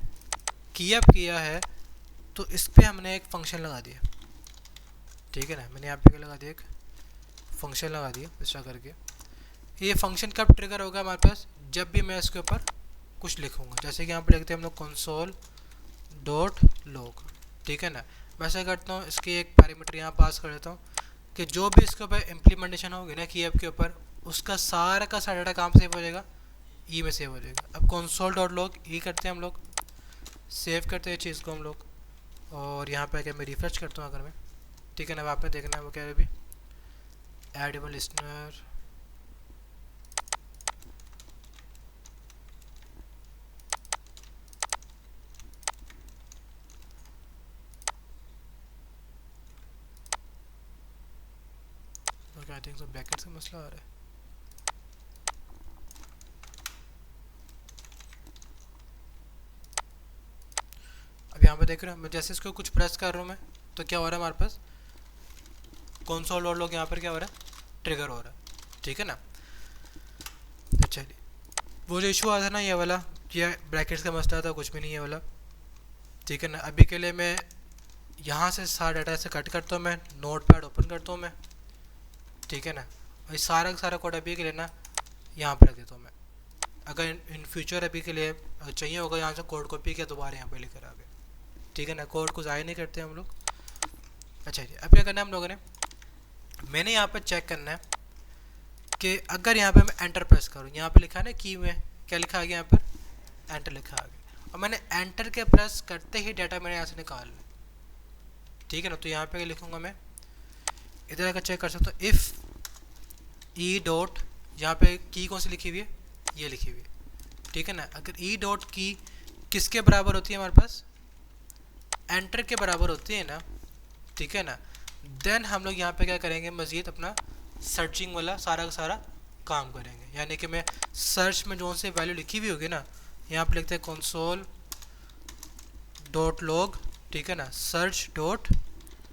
A: की अप किया है तो इस पर हमने एक फंक्शन लगा दिया, ठीक है ना। मैंने यहाँ पे क्या लगा दिया, एक फंक्शन लगा दिया इस तरह करके। ये फंक्शन कब ट्रिगर होगा हमारे पास, जब भी मैं इसके ऊपर कुछ लिखूँगा। जैसे कि यहाँ पर लिखते हैं हम लोग कंसोल डॉट लॉग, ठीक है ना। वैसे करता हूँ, इसकी एक पैरामीटर यहाँ पास कर देता हूँ कि जो भी इसके ऊपर इम्प्लीमेंटेशन होगी ना की ऐप के ऊपर, उसका सारा का सारा डाटा काम सेव हो जाएगा, ई में सेव हो जाएगा। अब कंसोल डॉट लॉग ई करते हैं हम लोग, सेव करते हैं चीज़ को हम लोग, और यहाँ पे क्या मैं रिफ्रेश करता हूँ अगर मैं, ठीक है ना। अब आपने देखना है वो क्या है अभी, edible listener, I think so bracket से मसला आ रहा है। अब यहाँ पे देख रहे हो, मैं जैसे इसको कुछ प्रेस कर रहा हूँ मैं, तो क्या हो रहा है हमारे पास कंसोल डॉट लॉग यहाँ पर क्या हो रहा है, ट्रिगर हो रहा है, ठीक है ना। तो चलिए, वो जो इशू आता था ना ये वाला, ये ब्रैकेट्स का मसला था, कुछ भी नहीं ये वाला, ठीक है ना। अभी के लिए मैं यहाँ से सारा डाटा से कट करता हूँ, मैं नोट पैड ओपन करता हूँ मैं, ठीक है ना। और सारा का सारा कोड अभी के लिए ना यहाँ पर रख देता हूँ मैं। अगर इन फ्यूचर अभी के लिए चाहिए होगा, यहाँ से कोड कॉपी किया दोबारा यहाँ पे लेकर आ गए, ठीक है ना। कोड को ज़ाहिर नहीं करते हम लोग। अच्छा जी, अब क्या करना है हम लोगों ने, मैंने यहाँ पर चेक करना है कि अगर यहाँ पे मैं एंटर प्रेस करूँ, यहाँ पे लिखा है ना की में, क्या लिखा आ गया यहाँ पर, एंटर लिखा आ गया, और मैंने एंटर के प्रेस करते ही डाटा मैंने यहाँ से निकाल लिया, ठीक है ना। तो यहाँ पे लिखूँगा मैं, इधर अगर चेक कर सकता हूँ, इफ़ ई डॉट, यहाँ पे की कौन सी लिखी हुई है, ये लिखी हुई है, ठीक है ना। अगर ई डॉट की किसके बराबर होती है हमारे पास, एंटर के बराबर होती है ना, ठीक है ना, देन हम लोग यहाँ पे क्या करेंगे, मज़ीद अपना सर्चिंग वाला सारा का सारा काम करेंगे। यानी कि मैं सर्च में जो से वैल्यू लिखी हुई होगी ना, यहाँ पे लिखते हैं कंसोल डॉट लॉग, ठीक है ना, सर्च डॉट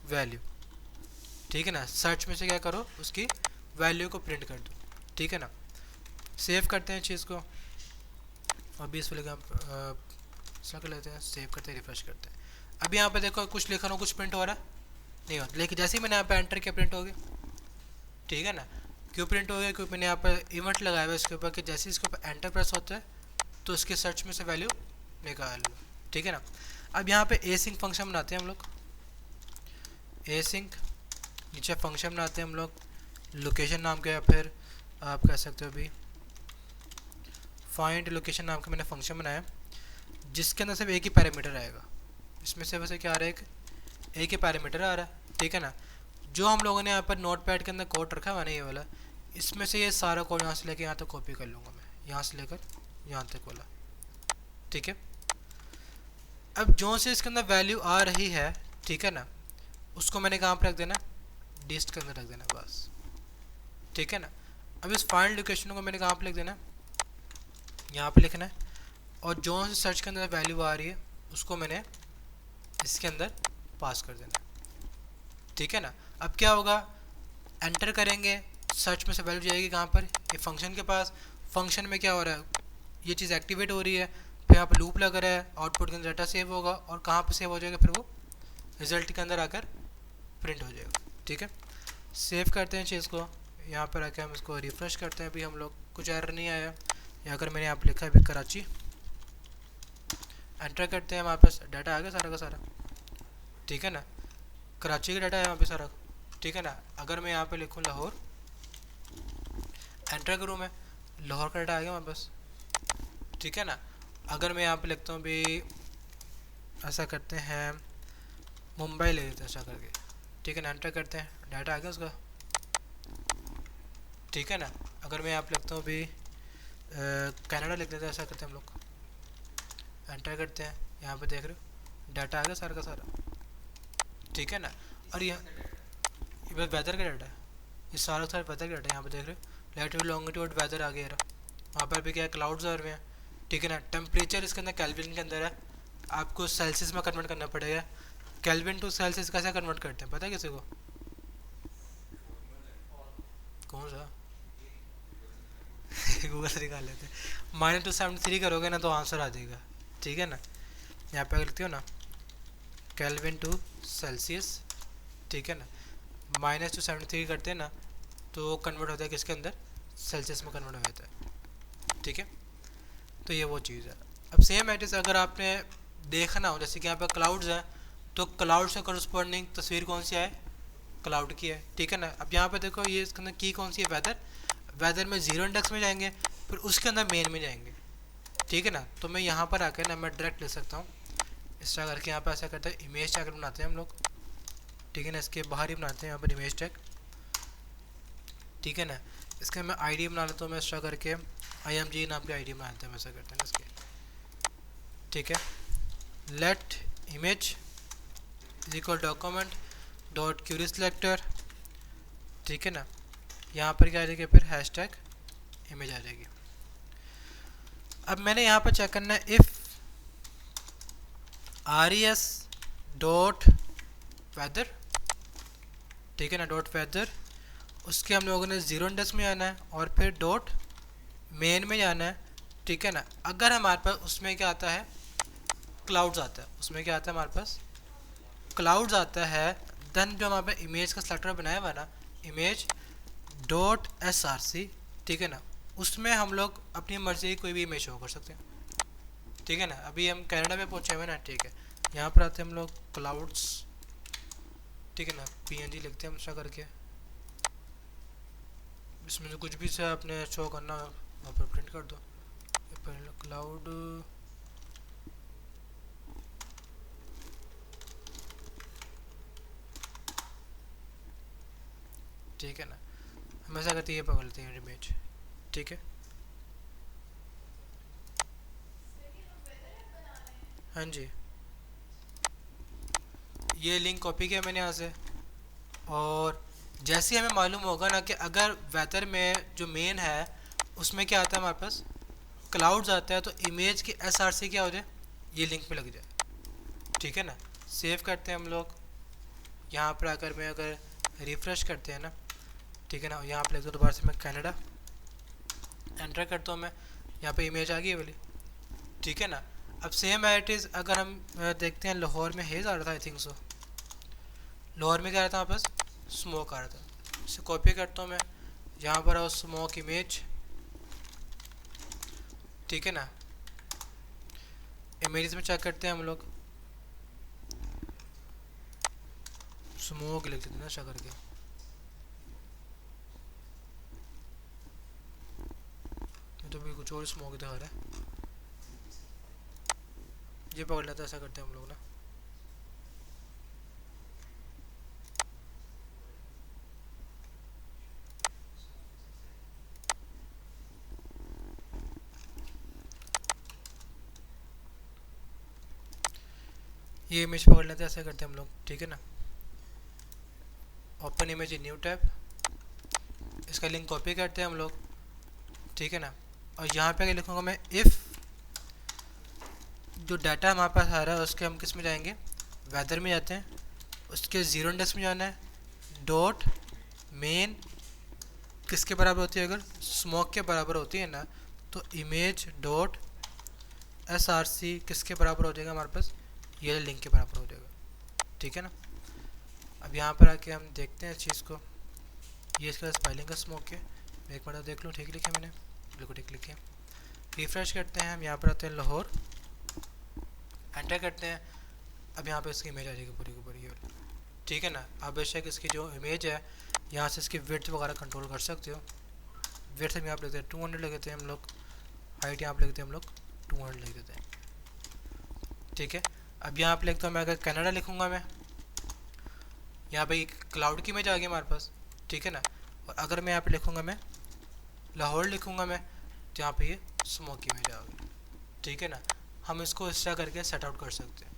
A: वैल्यू, ठीक है ना। सर्च में से क्या करो, उसकी वैल्यू को प्रिंट कर दो, ठीक है ना। सेव करते हैं चीज़ को, और 20 वाले का कर लेते हैं, सेव करते हैं, रिफ्रेश करते हैं। अब यहाँ पे देखो कुछ लिखा रहा, कुछ प्रिंट हो रहा है नहीं होता, लेकिन जैसे ही मैंने यहाँ पे एंटर किया प्रिंट हो गया, ठीक है ना। क्यों प्रिंट हो गया, क्योंकि मैंने यहाँ पर इवेंट लगाया हुआ है इसके ऊपर कि जैसे ही इसके ऊपर एंटर प्रेस होता है तो इसके सर्च में से वैल्यू निकाल लो, ठीक है ना। अब यहाँ पे एसिंक फंक्शन बनाते हैं हम लोग, एसिंक, नीचे फंक्शन बनाते हैं हम लोग, लोकेशन नाम के, या फिर आप कह सकते हो अभी फाइंड लोकेशन नाम का मैंने फंक्शन बनाया, जिसके अंदर सिर्फ एक ही पैरामीटर आएगा। इसमें से वैसे क्या आ रहा है, एक ही पैरामीटर आ रहा है, ठीक है ना। जो हम लोगों ने यहाँ पर नोट पैड के अंदर कोड रखा हुआ ना ये वाला, इसमें से ये सारा कोड यहाँ से लेकर यहाँ तक कॉपी कर लूँगा मैं, यहाँ से लेकर यहाँ तक वाला, ठीक है। अब जो से इसके अंदर वैल्यू आ रही है, ठीक है ना, उसको मैंने कहाँ पर रख देना, लिस्ट के अंदर रख देना बस, ठीक है ना। अब इस फाइंड लोकेशन को मैंने कहाँ पर लिख देना, यहाँ पे लिखना है, और जो से सर्च के अंदर वैल्यू आ रही है उसको मैंने इसके अंदर पास कर देना, ठीक है ना। अब क्या होगा, एंटर करेंगे, सर्च में से वैल्यू जाएगी कहाँ पर, ये फंक्शन के पास। फंक्शन में क्या हो रहा है, ये चीज़ एक्टिवेट हो रही है, फिर यहाँ पर लूप लग रहा है, आउटपुट के अंदर डाटा सेव होगा, और कहाँ पर सेव हो जाएगा, फिर वो रिजल्ट के अंदर आकर प्रिंट हो जाएगा, ठीक है। सेव करते हैं चीज़ को, यहाँ पर आके हम इसको रिफ्रेश करते हैं, अभी हम लोग कुछ एरर नहीं आया, या अगर मैंने यहाँ पर लिखा है अभी कराची, एंटर करते हैं, हमारे पास डाटा आ गया सारा का सारा, ठीक है ना। कराची का डाटा है यहाँ पे सारा, ठीक है ना। अगर मैं यहाँ पे लिखूँ लाहौर, एंटर करूँ मैं, लाहौर का डाटा आ गया हमारे पास, ठीक है ना। अगर मैं यहाँ पे लिखता हूँ भी, ऐसा करते हैं मुंबई ले लेते हैं ऐसा करके, ठीक है ना, एंटर करते हैं, डाटा आ गया उसका, ठीक है ना। अगर मैं यहाँ पे लिखता हूँ भी कनाडा लिख देते हैं, ऐसा करते हैं हम लोग, एंटर करते हैं, यहाँ पे देख रहे हो डाटा आ गया सारा का सारा, ठीक है ना। और ये वेदर का डाटा है, ये सारा सारा वेदर का डाटा यहाँ पे देख रहे हो, लैटिट्यूड लॉन्गिट्यूड वेदर आ गया, वहाँ पर भी क्या क्लाउड्स आ रहे हैं, ठीक है ना। टेम्परेचर इसके अंदर केल्विन के अंदर है, आपको सेल्सियस में कन्वर्ट करना पड़ेगा। केल्विन टू सेल्सियस कैसे कन्वर्ट करते हैं पता है किसी को, कौन सा गूगल से निकाल लेते हैं, -273 करोगे ना तो आंसर आ जाएगा, ठीक है ना। यहाँ पे लिखते हो ना केल्विन टू सेल्सियस, ठीक है ना, -273 करते हैं ना तो वो कन्वर्ट होता है किसके अंदर, सेल्सियस में कन्वर्ट हो जाता है, ठीक है। तो ये वो चीज़ है। अब सेम एट इज अगर आपने देखना हो, जैसे कि यहाँ पे क्लाउड्स हैं, तो क्लाउड से करस्पॉन्डिंग तस्वीर कौन सी है, क्लाउड की है, ठीक है ना। अब यहाँ पे देखो ये इसके अंदर की कौन सी है, वेदर, वेदर में 0 इंडेक्स में जाएंगे, फिर उसके अंदर मेन में जाएंगे, ठीक है ना। तो मैं यहाँ पर आकर ना मैं डायरेक्ट ले सकता हूँ, इस तरह करके यहाँ पर ऐसा करते हैं, इमेज टैग बनाते हैं हम लोग, ठीक है ना, इसके बाहर ही बनाते हैं यहाँ पर इमेज टैग, ठीक है ना। इसके मैं आईडी बना लेता हूँ, मैं इस तरह करके IMG नाम की आईडी बना लेते हैं, वैसा करते हैं ना इसके, ठीक है। Let image is equal document dot query selector, ठीक है ना। यहाँ पर क्या आ जाएगी, फिर हैशटैग इमेज आ जाएगी। अब मैंने यहाँ पर चेक करना है इफ़ res डॉट वेदर, ठीक है ना, डॉट वेदर, उसके हम लोगों ने 0 इंडेक्स में आना है और फिर डॉट मेन में जाना है, ठीक है ना। अगर हमारे पास उसमें क्या आता है, क्लाउड्स आता है, उसमें क्या आता है हमारे पास, क्लाउड्स आता है, देन जो हमारे पास इमेज का सेलेक्टर बनाया हुआ है ना, इमेज डॉट src, ठीक है ना, उसमें हम लोग अपनी मर्जी की कोई भी इमेज शो कर सकते हैं, ठीक है ना। अभी हम कनाडा में पहुंचे हुए ना, ठीक है, यहाँ पर आते हैं हम लोग क्लाउड्स, ठीक है ना, PNG लिखते हैं हम ऐसा करके, इसमें से कुछ भी से आपने शो करना वहाँ पर प्रिंट कर दो, क्लाउड, ठीक है ना, हम ऐसा करते हैं, ये पकड़ लेते हैं इमेज, ठीक है। हाँ जी, ये लिंक कॉपी किया मैंने यहाँ से, और जैसे ही हमें मालूम होगा ना कि अगर वेदर में जो मेन है उसमें क्या आता है हमारे पास, क्लाउड्स आता है, तो इमेज की src क्या हो जाए, ये लिंक में लग जाए, ठीक है ना। सेव करते हैं हम लोग, यहाँ पर आकर मैं अगर रिफ़्रेश करते हैं ना, ठीक है ना, यहाँ पर लिख दो दोबारा से मैं कनाडा, एंटर करता हूँ मैं, यहाँ पे इमेज आ गई है वाली, ठीक है ना। अब सेम एट इज़ अगर हम देखते हैं लाहौर में हेज़ आ रहा था, आई थिंक सो, लाहौर में क्या आ रहा था हमारे पास, स्मोक आ रहा था, इसे कॉपी करता हूँ मैं, यहाँ पर आओ स्मोक इमेज, ठीक है ना, इमेजेस में चेक करते हैं हम लोग, स्मोक लिख देते हैं ना ऐसा करके, तो भी कुछ और स्मोक दिखा रहा है, ये पकड़ लेते हैं, ऐसा करते हैं हम लोग ना, ये इमेज पकड़ लेते हैं, ऐसा करते हैं हम लोग, ठीक है ना। Open image in new tab, इसका लिंक कॉपी करते हैं हम लोग, ठीक है ना। और यहाँ पे लिखूँगा मैं इफ़ जो डाटा हमारे पास आ रहा है उसके हम किस में जाएंगे, वेदर में जाते हैं, उसके 0 इंडेक्स में जाना है, डॉट मेन किसके बराबर होती है, अगर स्मोक के बराबर होती है ना, तो इमेज डॉट src किसके बराबर हो जाएगा हमारे पास, ये लिंक के बराबर हो जाएगा, ठीक है ना। अब यहाँ पर आके हम देखते हैं इस चीज़ को, ये इसका स्पेलिंग का स्मोक है, एक बार देख लो, ठीक लिखे मैंने, बिल्कुल ठीक लिखे। रिफ्रेश करते हैं, हम यहाँ पर आते हैं लाहौर, एंटर करते हैं, अब यहाँ पे इसकी इमेज आ जाएगी पूरी की पूरी, ठीक है ना। अब बेशक इसकी जो इमेज है यहाँ से इसकी विड्थ वगैरह कंट्रोल कर सकते हो, विड्थ हम यहाँ पर लिखते हैं 200 लिख देते हैं हम लोग, हाइट यहाँ पर लिखते हैं हम लोग 200 लिख देते हैं, ठीक है। अब यहाँ पर लिखता हूँ मैं, अगर कनाडा लिखूँगा मैं, यहाँ पे क्लाउड की इमेज आ गई हमारे पास, ठीक है ना। और अगर मैं यहाँ पे लिखूँगा मैं लाहौर लिखूँगा मैं, तो यहाँ पे ये स्मोक की इमेज आ गई, ठीक है ना। हम इसको इस तरह करके सेट आउट कर सकते हैं,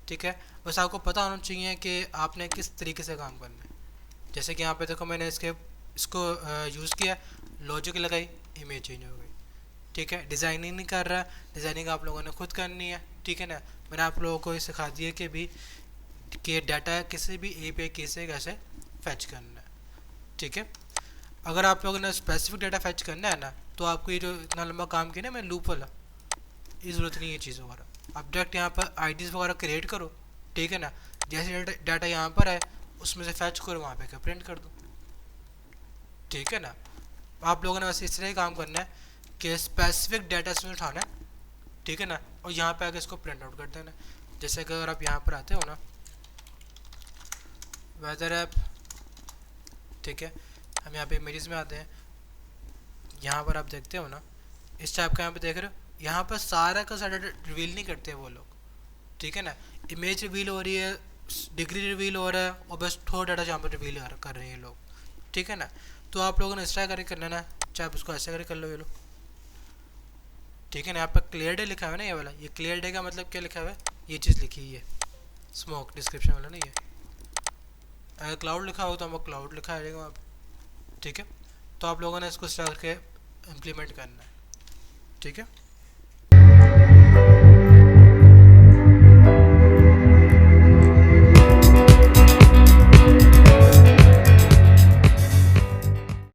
A: ठीक है। बस आपको पता होना चाहिए कि आपने किस तरीके से काम करना है। जैसे कि यहाँ पे देखो मैंने इसको यूज़ किया, लॉजिक लगाई, इमेज चेंज हो गई, ठीक है। डिज़ाइनिंग नहीं कर रहा, डिज़ाइनिंग आप लोगों ने खुद करनी है, ठीक है ना। मैंने आप लोगों को ये सिखा दिया कि डाटा किसी भी API की से कैसे फैच करना है, ठीक है। अगर आप लोगों ने स्पेसिफिक डाटा फैच करना है ना, तो आपको ये जो इतना लंबा काम किया ना मैं लूप वाला, ये ज़रूरत नहीं है चीज़ वगैरह, अब डायरेक्ट यहाँ पर आईडीज़ वगैरह क्रिएट करो, ठीक है ना। जैसे डाटा यहाँ पर है उसमें से फैच करो, वहाँ पे प्रिंट कर दो, ठीक है ना। आप लोगों ने बस इस तरह ही काम करना है कि स्पेसिफिक डाटा से उठाना है, ठीक है ना, और यहाँ पे आके इसको प्रिंट आउट कर देना। जैसे कि अगर आप यहाँ पर आते हो ना, वेदर ऐप, ठीक है, हम यहाँ पे इमेजेस में आते हैं, यहाँ पर आप देखते हो ना इस टाइप का, यहाँ पे देख रहे हो, यहाँ पर सारा का सारा रिवील नहीं करते वो लोग, ठीक है ना। इमेज रिवील हो रही है, डिग्री रिवील हो रहा है, और बस थोड़ा डाटा यहाँ पर रिवील कर रहे हैं लोग, ठीक है ना। तो आप लोगों ने इस तरह करके कर लेना, चाहे आप उसको ऐसे करके कर लो ये लोग, ठीक है ना। यहाँ पर क्लियर डे लिखा हुआ है ना, ये वाला, ये क्लियर डे का मतलब क्या लिखा हुआ है, ये चीज़ लिखी हुई है स्मोक डिस्क्रिप्शन वाला नहीं है। अगर क्लाउड लिखा हो तो हमको क्लाउड लिखा आ जाएगा वहाँ पर, ठीक है। तो आप लोगों ने इसको इस तरह करके इम्प्लीमेंट करना है, ठीक है।